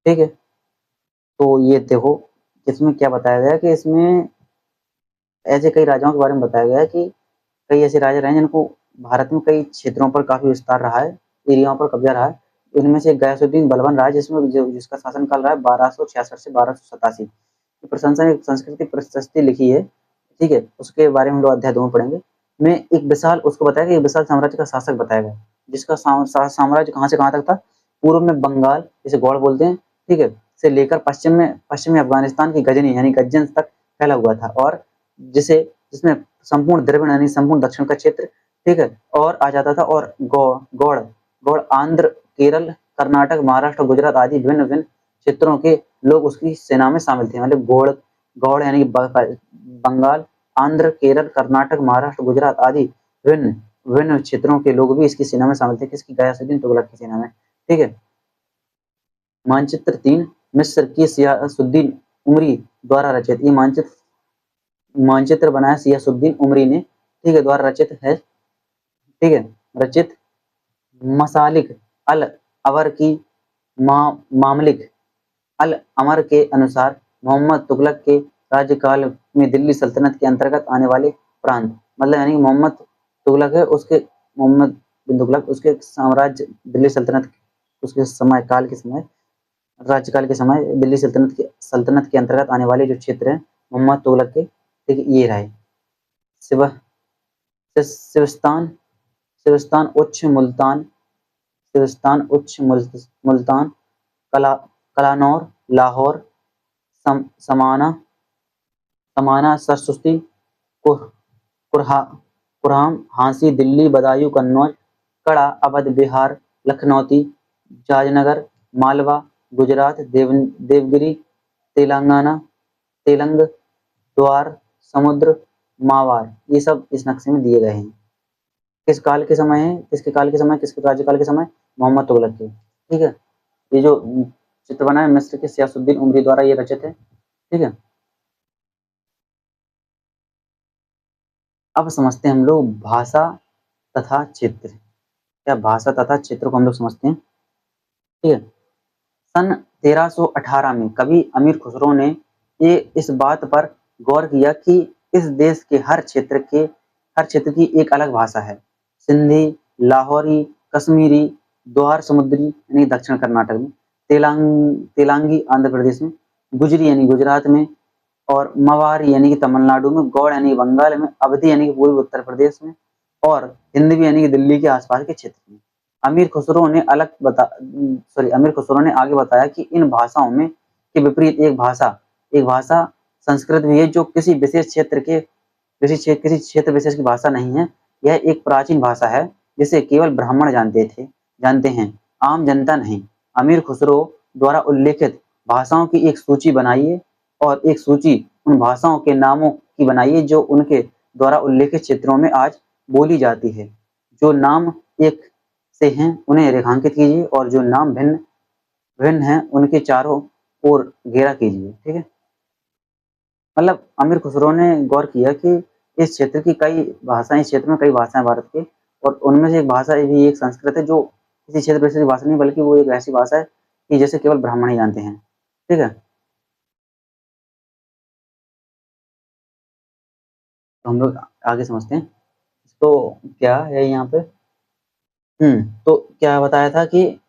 ठीक है? तो ये देखो इसमें क्या बताया गया कि इसमें ऐसे कई राजाओं के बारे में बताया गया है कि कई ऐसे राजा रहे हैं जिनको भारत में कई क्षेत्रों पर काफ़ी विस्तार रहा है। एरियाओं पर कब्जा रहा है। इनमें से गयासुद्दीन बलबन रहा है, जिसका शासनकाल रहा है 1266 से 1287। प्रशंसा एक संस्कृति प्रशस्ति लिखी है, ठीक है, उसके बारे में हम लोग अध्याय 2 में पढ़ेंगे। में एक विशाल उसको बताया गया, एक विशाल साम्राज्य का शासक बताया गया, जिसका साम्राज्य कहाँ से कहाँ तक था। पूर्व में बंगाल, जिसे गौड़ बोलते हैं, ठीक है, से लेकर पश्चिमी अफगानिस्तान की गजनी यानी गज्जन तक फैला हुआ था, और जिसमें संपूर्ण द्रविड़ यानी संपूर्ण दक्षिण का क्षेत्र, ठीक है, और आ जाता था। और गौड़ गौड़ आंध्र, केरल, कर्नाटक, महाराष्ट्र, गुजरात आदि भिन्न भिन्न क्षेत्रों के लोग उसकी सेना में शामिल थे। मतलब गौड़ गौड़ यानी बंगाल, आंध्र, केरल, कर्नाटक, महाराष्ट्र, गुजरात आदि विभिन्न विभिन्न क्षेत्रों के लोग भी इसकी सेना में शामिल थे। किसकी? गयासुद्दीन तुगलक की सेना में, ठीक है। मानचित्र 3 मिस्र की सियासुद्दीन उमरी द्वारा रचित। ये मानचित्र बनाया सियासुद्दीन उमरी ने, ठीक है, द्वारा रचित है, ठीक है, रचित मसालिक अल अवर की मामलिक अल अमर के अनुसार मोहम्मद तुगलक के राज्यकाल में दिल्ली सल्तनत के अंतर्गत आने वाले प्रांत, मतलब यानी मोहम्मद तुगलक है, मोहम्मद बिन तुगलक उसके साम्राज्य दिल्ली सल्तनत उसके समय काल के समय राज्यकाल के समय दिल्ली सल्तनत के अंतर्गत आने वाले जो क्षेत्र हैं मोहम्मद तुगलक के, ठीक है, ये रहे। सिविस्तान सिविस्तान उच्च मुल्तान सिविस्तान उच्च मुल्तान, कलानौर, लाहौर, समाना, सरस्वती, कुरहाम, हांसी, दिल्ली, बदायूं, कन्नौज, कड़ा, अवध, बिहार, लखनौती, जाजनगर, मालवा, गुजरात, देवगिरी, तेलंगाना, तेलंग, द्वार, समुद्र, मावार, ये सब इस नक्शे में दिए गए हैं। किस काल के समय है? किसके काल के समय? किसके राज्यकाल के समय? मोहम्मद तुगलक के, ठीक है। ये जो चित्र बना है मिस्र के सियासुद्दीन उमरी द्वारा ये रचित है, ठीक है। अब समझते हैं हम लोग भाषा तथा चित्र। क्या भाषा तथा चित्र को हम लोग समझते हैं, ठीक है। सन 1318 में कवि अमीर खुसरो ने ये इस बात पर गौर किया कि इस देश के हर क्षेत्र की एक अलग भाषा है। सिंधी, लाहौरी, कश्मीरी, द्वार समुद्री यानी दक्षिण कर्नाटक में, तेलांगी आंध्र प्रदेश में, गुजरी यानी गुजरात में, और मवारी यानी कि तमिलनाडु में, गौड़ यानी बंगाल में, अवधी यानी कि पूर्वी उत्तर प्रदेश में, और हिंदवी यानी कि दिल्ली के आसपास के क्षेत्र में। अमीर खुसरो ने आगे बताया कि इन भाषाओं में के विपरीत एक भाषा संस्कृत भी है, जो किसी क्षेत्र विशेष की भाषा नहीं है। यह एक प्राचीन भाषा है जिसे केवल ब्राह्मण जानते हैं, आम जनता नहीं। अमीर खुसरो द्वारा उल्लेखित भाषाओं की एक सूची बनाइए, और एक सूची उन भाषाओं के नामों की बनाइए जो उनके द्वारा उल्लेखित क्षेत्रों में आज बोली जाती है। जो नाम एक से हैं उन्हें रेखांकित कीजिए, और जो नाम भिन्न हैं उनके चारों ओर घेरा कीजिए, ठीक है। मतलब अमीर खुसरो ने गौर किया कि इस क्षेत्र में कई भाषाएं भारत के, और उनमें से एक भाषा भी एक संस्कृत है, जो किसी क्षेत्र विशेष की भाषा नहीं बल्कि वो एक ऐसी भाषा है कि जैसे केवल ब्राह्मण ही जानते हैं, ठीक है। तो हम लोग आगे समझते हैं। तो क्या है यहाँ पे, तो क्या बताया था कि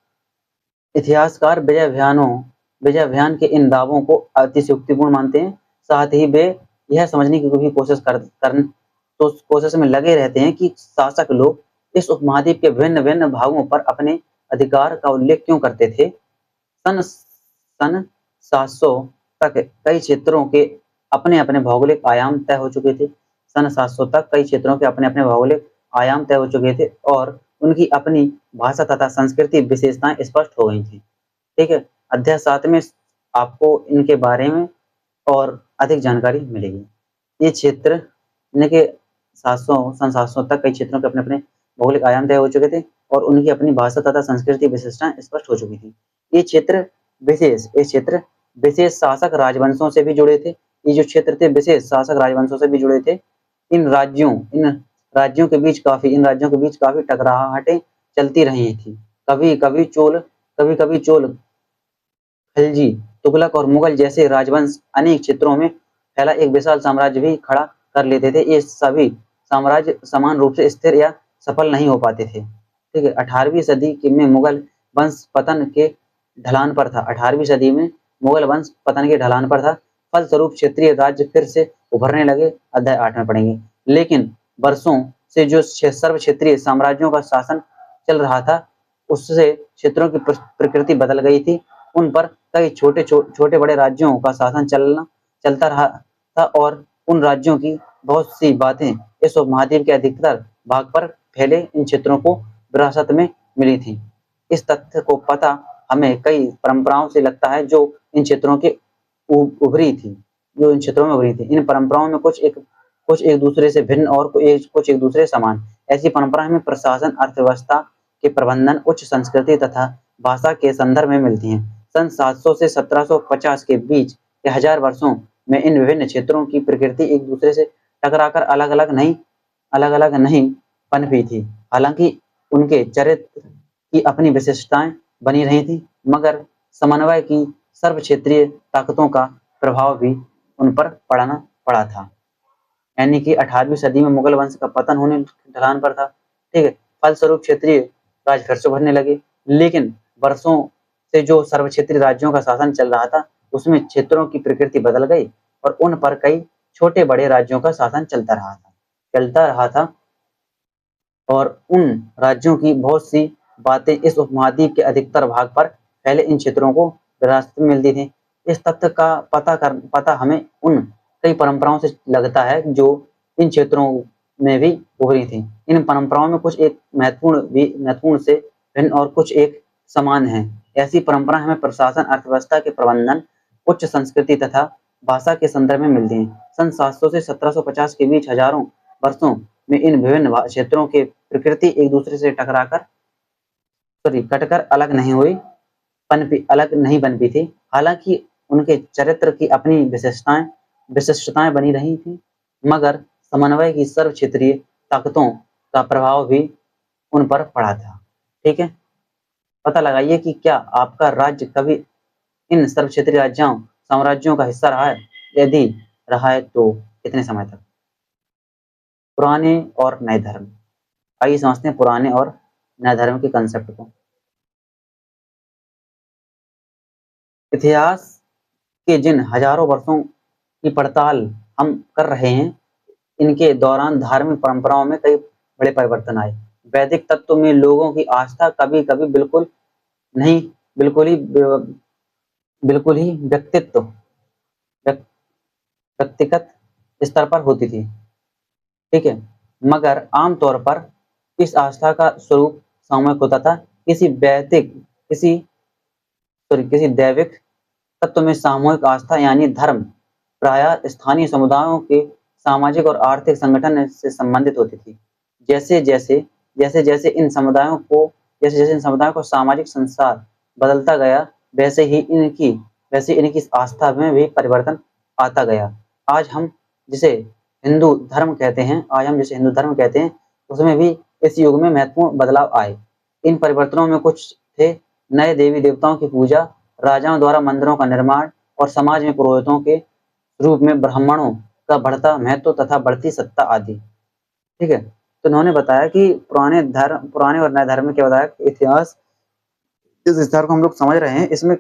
इतिहासकार विजय अभियान के इन दावों को अतिशयोक्तिपूर्ण मानते हैं। साथ ही वे यह समझने की भी कोशिश में लगे रहते हैं कि शासक लोग इस उपमहाद्वीप के भिन्न भिन्न भागों पर अपने अधिकार का उल्लेख क्यों करते थे। सन 700 तक कई क्षेत्रों के अपने अपने भौगोलिक आयाम तय हो चुके थे। सन 700 तक कई क्षेत्रों के अपने अपने भौगोलिक आयाम तय हो चुके थे, और उनकी अपनी भाषा तथा संस्कृति विशेषताएं स्पष्ट हो गई थी, ठीक है। अध्याय 7 में आपको इनके बारे में और अधिक जानकारी मिलेगी। ये क्षेत्र के सन 700 तक कई क्षेत्रों के अपने अपने भौगोलिक आयाम तय हो चुके थे, और उनकी अपनी भाषा तथा संस्कृति विशेषताएं स्पष्ट हो चुकी थी। ये क्षेत्र विशेष शासक राजवंशों से भी जुड़े थे। ये जो क्षेत्र थे विशेष शासक राजवंशों से भी जुड़े थे। इन राज्यों के बीच काफी टकराहटें चलती रही थी। कभी कभी चोल, खिलजी, तुगलक और मुगल जैसे राजवंश अनेक क्षेत्रों में फैला एक विशाल साम्राज्य भी खड़ा कर लेते थे। ये सभी साम्राज्य समान रूप से स्थिर या सफल नहीं हो पाते थे। ठीक है, 18वीं सदी में मुगल वंश पतन के ढलान पर था। 18वीं सदी में मुगल वंश पतन के ढलान पर था। फलस्वरूप क्षेत्रीय राज्य फिर से उभरने लगे। अध्याय 8 में पढ़ेंगे। लेकिन वर्षों से जो सर्व क्षेत्रीय साम्राज्यों का शासन चल रहा था, उससे क्षेत्रों की प्रकृति बदल गई थी। उन पर कई छोटे बड़े राज्यों का शासन चलता रहा था और उन राज्यों की बहुत सी बातें इस उपमहाद्वीप के अधिकतर भाग पर फैले इन क्षेत्रों को विरासत में मिली थी। इस तथ्य को पता हमें कई परंपराओं से लगता है जो इन क्षेत्रों के उभरी थी, जो इन क्षेत्रों में उभरी थी। इन परंपराओं में कुछ एक दूसरे से भिन्न और कुछ एक दूसरे समान। ऐसी परंपरा हमें प्रशासन, अर्थव्यवस्था के प्रबंधन, उच्च संस्कृति तथा भाषा के संदर्भ में मिलती हैं। सन 700 से 1750 के बीच के 1000 वर्षों में इन विभिन्न क्षेत्रों की प्रकृति एक दूसरे से टकराकर अलग-अलग नहीं पनपी थी। हालांकि उनके चरित्र की अपनी विशेषताएं बनी रही थी, मगर समन्वय की सर्व क्षेत्रीय ताकतों का प्रभाव भी उन पर पड़ा था। यानी कि 18वीं सदी में मुगल वंश का पतन होने ढलान पर था। ठीक है, फलस्वरूप क्षेत्रीय राज्य फिर से उभरने लगे। लेकिन वर्षों से जो सर्व क्षेत्रीय राज्यों का शासन चल रहा था, उसमें क्षेत्रों की प्रकृति बदल गई और उन पर कई छोटे बड़े राज्यों का शासन चलता रहा था और उन राज्यों की बहुत सी बातें इस उपमहाद्वीप के अधिकतर भाग पर फैले इन क्षेत्रों को विरासत में मिलती थी। इस तथ्य का पता हमें उन कई परंपराओं से लगता है जो इन क्षेत्रों में भी उभरी थी। इन परंपराओं में कुछ एक महत्वपूर्ण से भिन्न और कुछ एक समान है। ऐसी परंपरा हमें प्रशासन, अर्थव्यवस्था के प्रबंधन, उच्च संस्कृति तथा भाषा के संदर्भ में मिलती हैं। सन 700 से 1750 के बीच हजारों वर्षों में इन विभिन्न क्षेत्रों के प्रकृति एक दूसरे से कटकर अलग नहीं बनती थी। हालांकि उनके चरित्र की अपनी विशिष्टताएं बनी रही थी, मगर समन्वय की सर्व क्षेत्रीय ताकतों का प्रभाव भी उन पर पड़ा था। ठीक है, पता लगाइए कि क्या आपका राज्य कभी इन सर्व क्षेत्रीय साम्राज्यों का हिस्सा रहा है। यदि रहा है तो कितने समय तक। पुराने और नए धर्म। आइए समझते हैं पुराने और नए धर्म के कंसेप्ट को। इतिहास के जिन हजारों वर्षों की पड़ताल हम कर रहे हैं, इनके दौरान धार्मिक परंपराओं में कई बड़े परिवर्तन आए। वैदिक तत्व में लोगों की आस्था कभी-कभी बिल्कुल ही व्यक्तिगत स्तर पर होती थी। ठीक है, मगर आमतौर पर इस आस्था का स्वरूप सामूहिक होता था। किसी दैविक तत्व में सामूहिक आस्था यानी धर्म प्रायः स्थानीय समुदायों के सामाजिक और आर्थिक संगठन से संबंधित होती थी। जैसे इन समुदायों को सामाजिक संसार बदलता गया, वैसे इनकी आस्था में भी परिवर्तन आता गया। आज हम जिसे हिंदू धर्म कहते हैं, उसमें भी इस युग में महत्वपूर्ण बदलाव आए। इन परिवर्तनों में कुछ थे नए देवी देवताओं की पूजा, राजाओं द्वारा मंदिरों का निर्माण और समाज में पुरोहितों के रूप में ब्राह्मणों का बढ़ता महत्व तथा बढ़ती सत्ता आदि। ठीक है, तो उन्होंने बताया कि पुराने और नए धर्म में क्या बताया। इतिहास इस विस्तार को हम लोग समझ रहे हैं, इसमें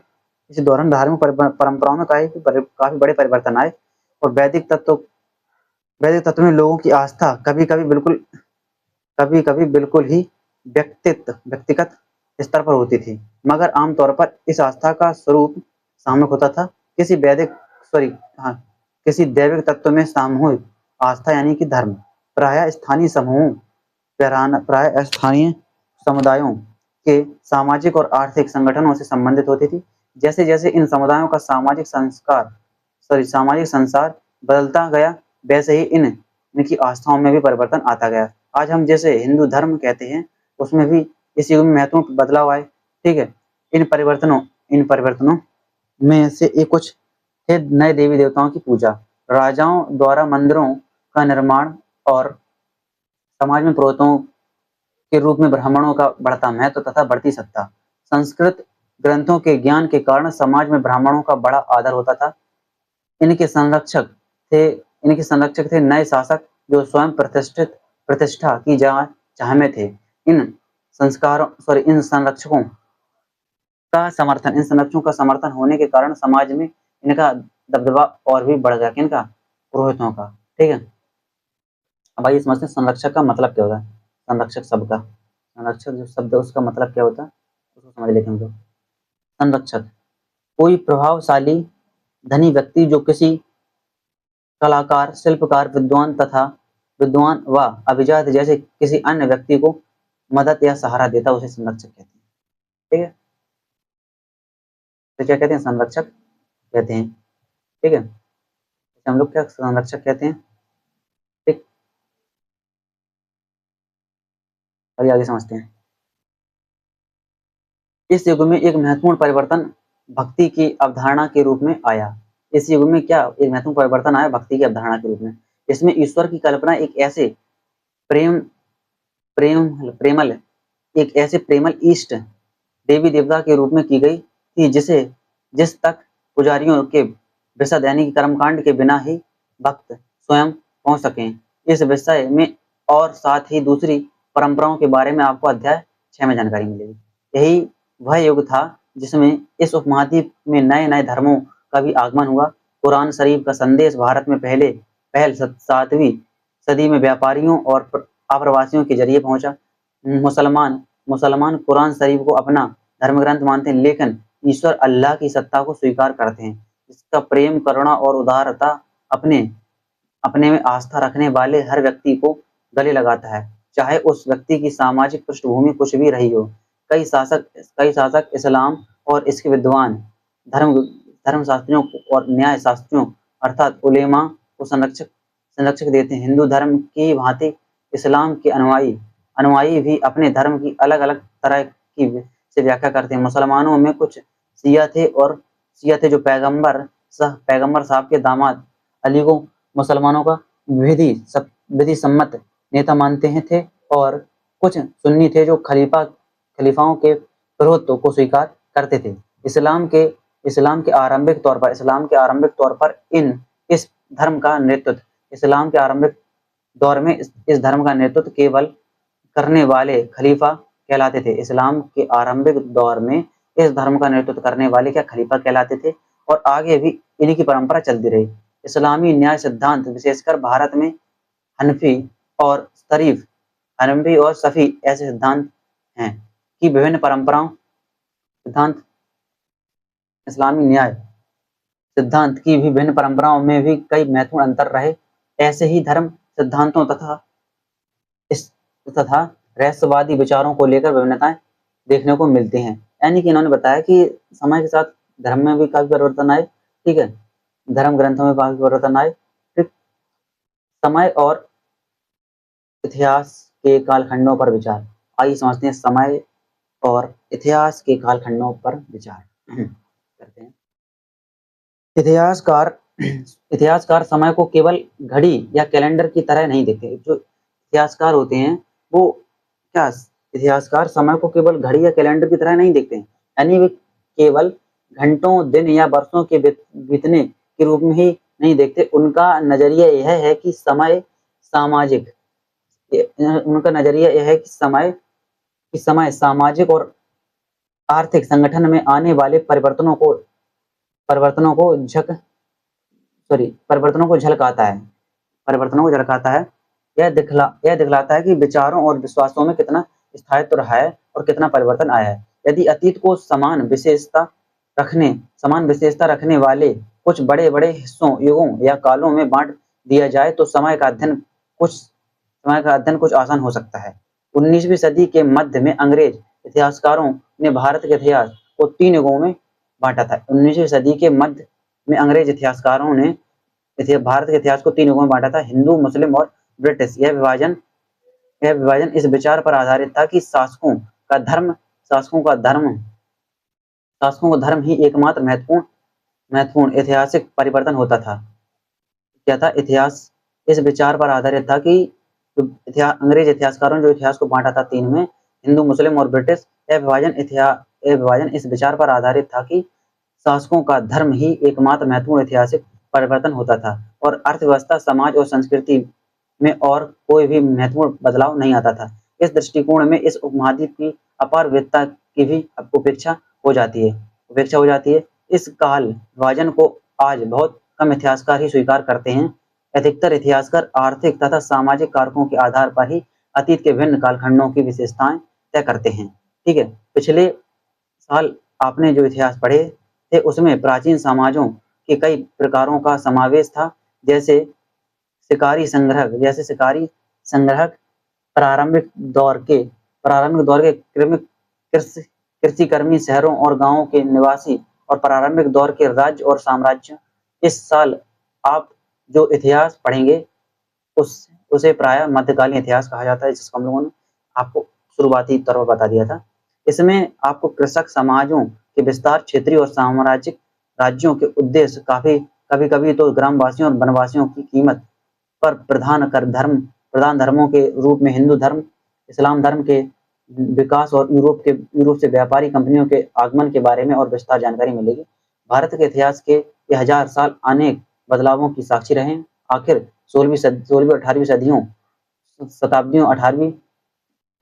इस दौरान धार्मिक परंपराओं में काफी बड़े परिवर्तन आए और वैदिक तत्व में लोगों की आस्था कभी-कभी बिल्कुल ही व्यक्तिगत स्तर पर होती थी, मगर आमतौर पर इस आस्था का स्वरूप सामूहिक होता था। किसी दैविक तत्व में सामूहिक आस्था यानी कि धर्म प्रायः स्थानीय समुदायों के सामाजिक और आर्थिक संगठनों से संबंधित होती थी। जैसे इन समुदायों का सामाजिक संसार बदलता गया, वैसे ही इनकी आस्थाओं में भी परिवर्तन आता गया। आज हम जैसे हिंदू धर्म कहते हैं, उसमें भी इस युग में महत्वपूर्ण बदलाव आए। ठीक है, इन परिवर्तनों में से एक कुछ थे नए देवी देवताओं की पूजा, राजाओं द्वारा मंदिरों का निर्माण और समाज में पुरोहितों के रूप में ब्राह्मणों का बढ़ता महत्व तथा बढ़ती सत्ता। संस्कृत ग्रंथों के ज्ञान के कारण समाज में ब्राह्मणों का बड़ा आदर होता था। इनके संरक्षक थे नए शासक जो स्वयं प्रतिष्ठा की चाह में थे। इन इन संरक्षकों इन संरक्षकों का समर्थन होने के कारण समाज में इनका दबदबा और भी बढ़ गया। किनका? पुरोहितों का। ठीक है, अब आइए समझते हैं संरक्षक का मतलब क्या होता है। संरक्षक शब्द का, संरक्षक जो शब्द है उसका मतलब क्या होता है उसको समझ लेते हैं हम लोग। संरक्षक कोई प्रभावशाली धनी व्यक्ति जो किसी कलाकार, शिल्पकार, विद्वान व अभिजात जैसे किसी अन्य व्यक्ति को मदद या सहारा देता, उसे संरक्षक कहते हैं। ठीक है, तो क्या कहते हैं? संरक्षक कहते हैं। ठीक है, हम लोग क्या संरक्षक कहते हैं। ठीक, अभी आगे समझते हैं। इस युग में एक महत्वपूर्ण परिवर्तन भक्ति की अवधारणा के रूप में आया। इस युग में क्या एक महत्वपूर्ण परिवर्तन आया? भक्ति की अवधारणा के रूप में। इसमें ईश्वर की कल्पना एक ऐसे प्रेम प्रेमल एक ऐसे प्रेमल इष्ट देवी देवता के रूप में की गई थी जिस तक पुजारियों के विशद यानी कि कर्मकांड के बिना ही भक्त स्वयं पहुंच सकें। इस विषय में और साथ ही दूसरी परंपराओं के बारे में आपको अध्याय 6 में जानकारी मिलेगी। यही वह युग था जिसमें इस उपमहाद्वीप में नए नए धर्मों का भी आगमन हुआ। कुरान शरीफ का संदेश भारत में पहल 7वीं सदी में व्यापारियों और आप्रवासियों के जरिए पहुंचा। मुसलमान कुरान शरीफ को अपना धर्म ग्रंथ मानते हैं, लेकिन ईश्वर अल्लाह की सत्ता को स्वीकार करते हैं। इसका प्रेम, करुणा और उदारता अपने में आस्था रखने वाले हर व्यक्ति को गले लगाता है, चाहे उस व्यक्ति की सामाजिक पृष्ठभूमि कुछ भी रही हो। कई शासक इस्लाम और इसके विद्वान धर्मशास्त्रियों और न्याय शास्त्रियों अर्थात उलेमा को संरक्षक देते हैं। हिंदू धर्म की भांति इस्लाम के अनुयायी भी अपने धर्म की अलग अलग तरह की से व्याख्या करते हैं। मुसलमानों में कुछ शिया थे जो पैगंबर साहब के दामाद अली को मुसलमानों का विधि सम्मत नेता मानते थे, और कुछ सुन्नी थे जो खलीफाओं के प्रभुत्व को स्वीकार करते थे। इस्लाम के आरंभिक तौर पर इस धर्म का नेतृत्व केवल करने वाले खलीफा कहलाते थे। इस्लाम के आरंभिक दौर में इस धर्म का नेतृत्व करने वाले क्या खलीफा कहलाते थे, और आगे भी इन्हीं की परंपरा चलती रही। इस्लामी न्याय सिद्धांत विशेषकर भारत में हनफी और शफी ऐसे सिद्धांत हैं कि विभिन्न परंपराओं सिद्धांत इस्लामी न्याय सिद्धांत की भी विभिन्न परंपराओं में भी कई महत्वपूर्ण अंतर रहे। ऐसे ही धर्म सिद्धांतों तथा रहस्यवादी विचारों को लेकर विभिन्नताएं देखने को मिलती हैं। यानी कि इन्होंने बताया कि समय के साथ धर्म में भी काफी परिवर्तन आए। ठीक है, धर्म ग्रंथों में काफी परिवर्तन आए। ठीक, समय और इतिहास के कालखंडों पर विचार। आइए समझते हैं समय और इतिहास के कालखंडों पर विचार करते हैं। इतिहासकार समय को केवल घड़ी या कैलेंडर की तरह नहीं देखते। जो इतिहासकार होते हैं वो क्या इतिहासकार समय को केवल घड़ी या कैलेंडर की तरह नहीं देखते हैं, यानी वे केवल घंटों, दिन या वर्षों के बीतने के रूप में ही नहीं देखते। उनका नजरिया यह है कि समय सामाजिक और आर्थिक संगठन में आने वाले परिवर्तनों को झलकाता है। यह दिखलाता है कि विचारों और विश्वासों में कितना स्थायित्व रहा है और कितना परिवर्तन आया है। यदि अतीत को समान विशेषता रखने वाले कुछ बड़े हिस्सों, युगों या कालों में बांट दिया जाए तो समय का अध्ययन कुछ आसान हो सकता है। 19वीं सदी के मध्य में अंग्रेज इतिहासकारों ने भारत के इतिहास को 3 युगों में बांटा था। 19वीं सदी के मध्य में अंग्रेज इतिहासकारों ने भारत के इतिहास को 3 युगों में बांटा था, हिंदू, मुस्लिम और ब्रिटिश। यह विभाजन इस विचार पर आधारित था कि शासकों का धर्म ही एकमात्र महत्वपूर्ण ऐतिहासिक परिवर्तन होता था। क्या था? इतिहास इस विचार पर आधारित था कि अंग्रेज इतिहासकारों ने जो इतिहास को बांटा था 3 में, हिंदू, मुस्लिम और ब्रिटिश। यह विभाजन इस विचार पर आधारित था कि शासकों का धर्म ही एकमात्र महत्वपूर्ण ऐतिहासिक परिवर्तन होता था, और अर्थव्यवस्था, समाज और संस्कृति में और कोई भी महत्वपूर्ण बदलाव नहीं आता था। इस दृष्टिकोण में इस उपमहाद्वीप की अपार विविधता की भी उपेक्षा हो जाती है। इस काल विभाजन को आज बहुत कम इतिहासकार ही स्वीकार करते हैं। अधिकतर इतिहासकार आर्थिक तथा सामाजिक कारकों के आधार पर ही अतीत के भिन्न कालखंडों की विशेषताएं तय करते हैं। ठीक है, पिछले साल आपने जो इतिहास पढ़े थे उसमें प्राचीन समाजों के कई प्रकारों का समावेश था, जैसे शिकारी संग्रहक प्रारंभिक दौर के कृषिकर्मी शहरों और गांवों के निवासी और प्रारंभिक दौर के राज्य और साम्राज्य। इस साल आप जो इतिहास पढ़ेंगे उसे प्रायः मध्यकालीन इतिहास कहा जाता है, जिसको हम लोगों ने आपको शुरुआती तौर पर बता दिया था। इसमें आपको कृषक समाजों के विस्तार, क्षेत्रीय और साम्राज्यिक राज्यों के उद्देश्य, कभी-कभी तो ग्रामवासियों और वनवासियों की कीमत पर प्रधान धर्मों के रूप में हिंदू धर्म, इस्लाम धर्म के विकास और यूरोप से व्यापारी कंपनियों के आगमन के बारे में और विस्तार जानकारी मिलेगी। भारत के इतिहास के ये 1000 साल अनेक बदलावों की साक्षी रहे। आखिर 16वीं 18वीं शताब्दियों 18वीं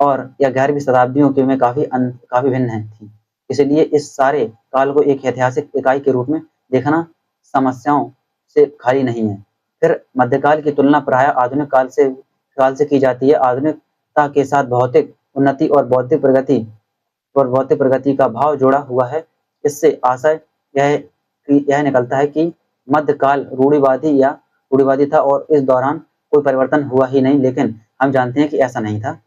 और या 11वीं शताब्दियों के में काफी भिन्न थी। इसलिए इस सारे काल को एक ऐतिहासिक इकाई के रूप में देखना समस्याओं से खाली नहीं है। फिर मध्यकाल की तुलना प्रायः आधुनिक काल से की जाती है। आधुनिकता के साथ भौतिक उन्नति और बौद्धिक प्रगति का भाव जुड़ा हुआ है। इससे आशय यह निकलता है कि मध्यकाल रूढ़िवादी था और इस दौरान कोई परिवर्तन हुआ ही नहीं, लेकिन हम जानते हैं कि ऐसा नहीं था।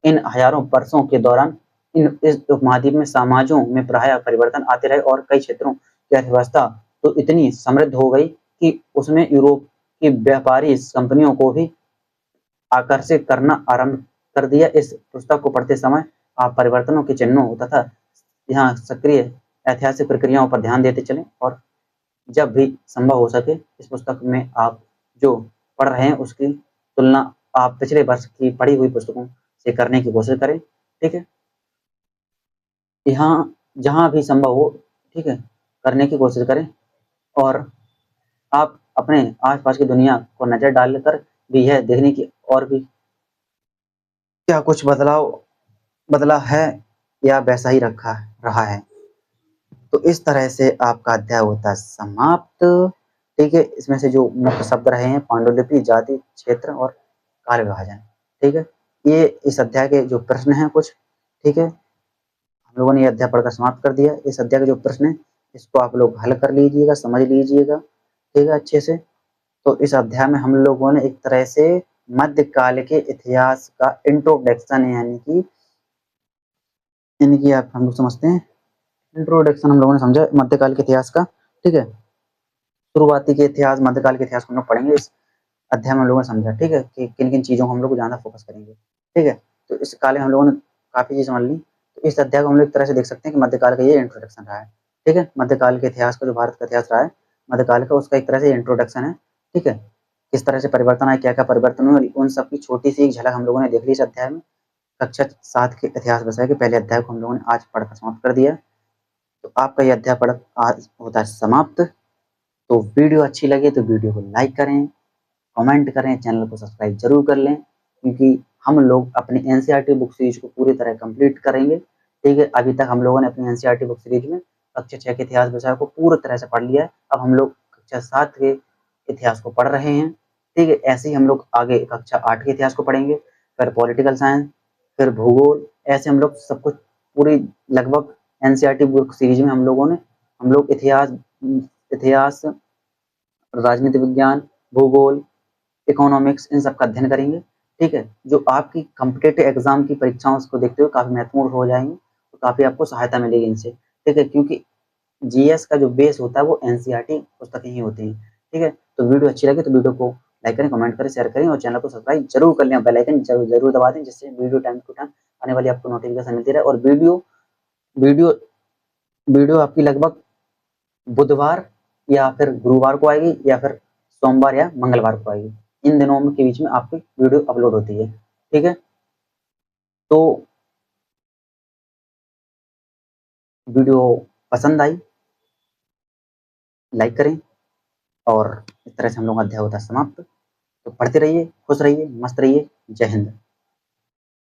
इन हजारों वर्षों के दौरान इस उपमहाद्वीप में समाजों में प्रायः परिवर्तन आते रहे और कई क्षेत्रों की अर्थव्यवस्था तो इतनी समृद्ध हो गई कि उसमें यूरोप की व्यापारी कंपनियों को भी आकर्षित करना आरंभ कर दिया। इस पुस्तक को पढ़ते समय आप परिवर्तनों के चिन्हों तथा यहाँ सक्रिय ऐतिहासिक प्रक्रियाओं पर ध्यान देते चलें और जब भी संभव हो सके इस पुस्तक में आप जो पढ़ रहे हैं उसकी तुलना आप पिछले वर्ष की पढ़ी हुई पुस्तकों से करने की कोशिश करें। ठीक है, यहाँ जहाँ भी संभव हो, ठीक है, करने की कोशिश करें और आप अपने आसपास की दुनिया को नजर डालकर भी यह देखने की और भी क्या कुछ बदला है या वैसा ही रहा है। तो इस तरह से आपका अध्याय होता है समाप्त। ठीक है, इसमें से जो मुख्य शब्द रहे हैं पांडुलिपि, जाति, क्षेत्र और काल विभाजन। ठीक है, ये इस अध्याय के जो प्रश्न हैं कुछ। ठीक है, हम लोगों ने ये अध्याय पढ़कर समाप्त कर दिया। इस अध्याय के जो प्रश्न है इसको आप लोग हल कर लीजिएगा, समझ लीजिएगा, ठीक है, अच्छे से। तो इस अध्याय में हम लोगों ने एक तरह से मध्यकाल के इतिहास का इंट्रोडक्शन यानी कि आप हम लोग समझते हैं इंट्रोडक्शन हम लोगों ने समझा मध्यकाल के इतिहास का। ठीक है, शुरुआती के इतिहास, मध्यकाल के इतिहास को हम लोग पढ़ेंगे इस अध्याय में हम लोगों ने समझा। ठीक है, कि किन किन चीजों को हम लोग ज्यादा फोकस करेंगे। ठीक है, तो इस काल में हम लोगों ने काफी चीज समझ ली। तो इस अध्याय को हम लोग एक तरह से देख सकते हैं कि मध्यकाल का ये इंट्रोडक्शन रहा है। ठीक है, मध्यकाल के इतिहास का जो भारत का इतिहास रहा है मध्यकाल का, उसका एक तरह से इंट्रोडक्शन है। ठीक है, किस तरह से परिवर्तन आए, क्या क्या परिवर्तन हुए, उन सब की छोटी सी एक झलक हम लोगों ने देख ली इस अध्याय में। कक्षा 7 के इतिहास विषय के पहले अध्याय को हम लोगों ने आज पढ़कर समाप्त कर दिया। तो आपका ये अध्याय पढ़ आज होता है समाप्त। तो वीडियो अच्छी लगे तो वीडियो को लाइक करें, कमेंट करें, चैनल को सब्सक्राइब जरूर कर लें, क्योंकि हम लोग अपनी एनसीईआरटी बुक सीरीज को पूरी तरह कंप्लीट करेंगे। ठीक है, अभी तक हम लोगों ने अपनी एनसीईआरटी बुक सीरीज में कक्षा 6 के इतिहास विषय को पूरी तरह से पढ़ लिया है। अब हम लोग कक्षा 7 के इतिहास को पढ़ रहे हैं। ठीक है, ऐसे ही हम लोग आगे कक्षा 8 के इतिहास को पढ़ेंगे, फिर पॉलिटिकल साइंस, फिर भूगोल, ऐसे हम लोग सब कुछ पूरी लगभग एनसीईआरटी बुक सीरीज में हम लोग इतिहास, राजनीति विज्ञान, भूगोल, इकोनॉमिक्स, इन सब का अध्ययन करेंगे। ठीक है, जो आपकी कॉम्पिटिटिव एग्जाम की परीक्षाओं को देखते हुए काफी महत्वपूर्ण हो जाएंगे, तो काफी आपको सहायता मिलेगी इनसे। ठीक है, क्योंकि जीएस का जो बेस होता है वो एनसीईआरटी पुस्तकें ही होती हैं। ठीक है, तो वीडियो अच्छी लगे तो वीडियो को लाइक करें, कमेंट करें, शेयर करें और चैनल को सब्सक्राइब जरूर कर लें। बेल आइकन जरूर दबा दें, जिससे वीडियो टाइम टू टाइम आने वाली आपको नोटिफिकेशन मिलती रहे। और वीडियो वीडियो वीडियो आपकी लगभग बुधवार या फिर गुरुवार को आएगी या फिर सोमवार या मंगलवार को आएगी। इन दिनों के बीच में आपकी वीडियो अपलोड होती है। ठीक है, तो वीडियो पसंद आई लाइक करें और इस तरह से हम लोग का अध्याय होता है समाप्त। तो पढ़ते रहिए, खुश रहिए, मस्त रहिए। जय हिंद।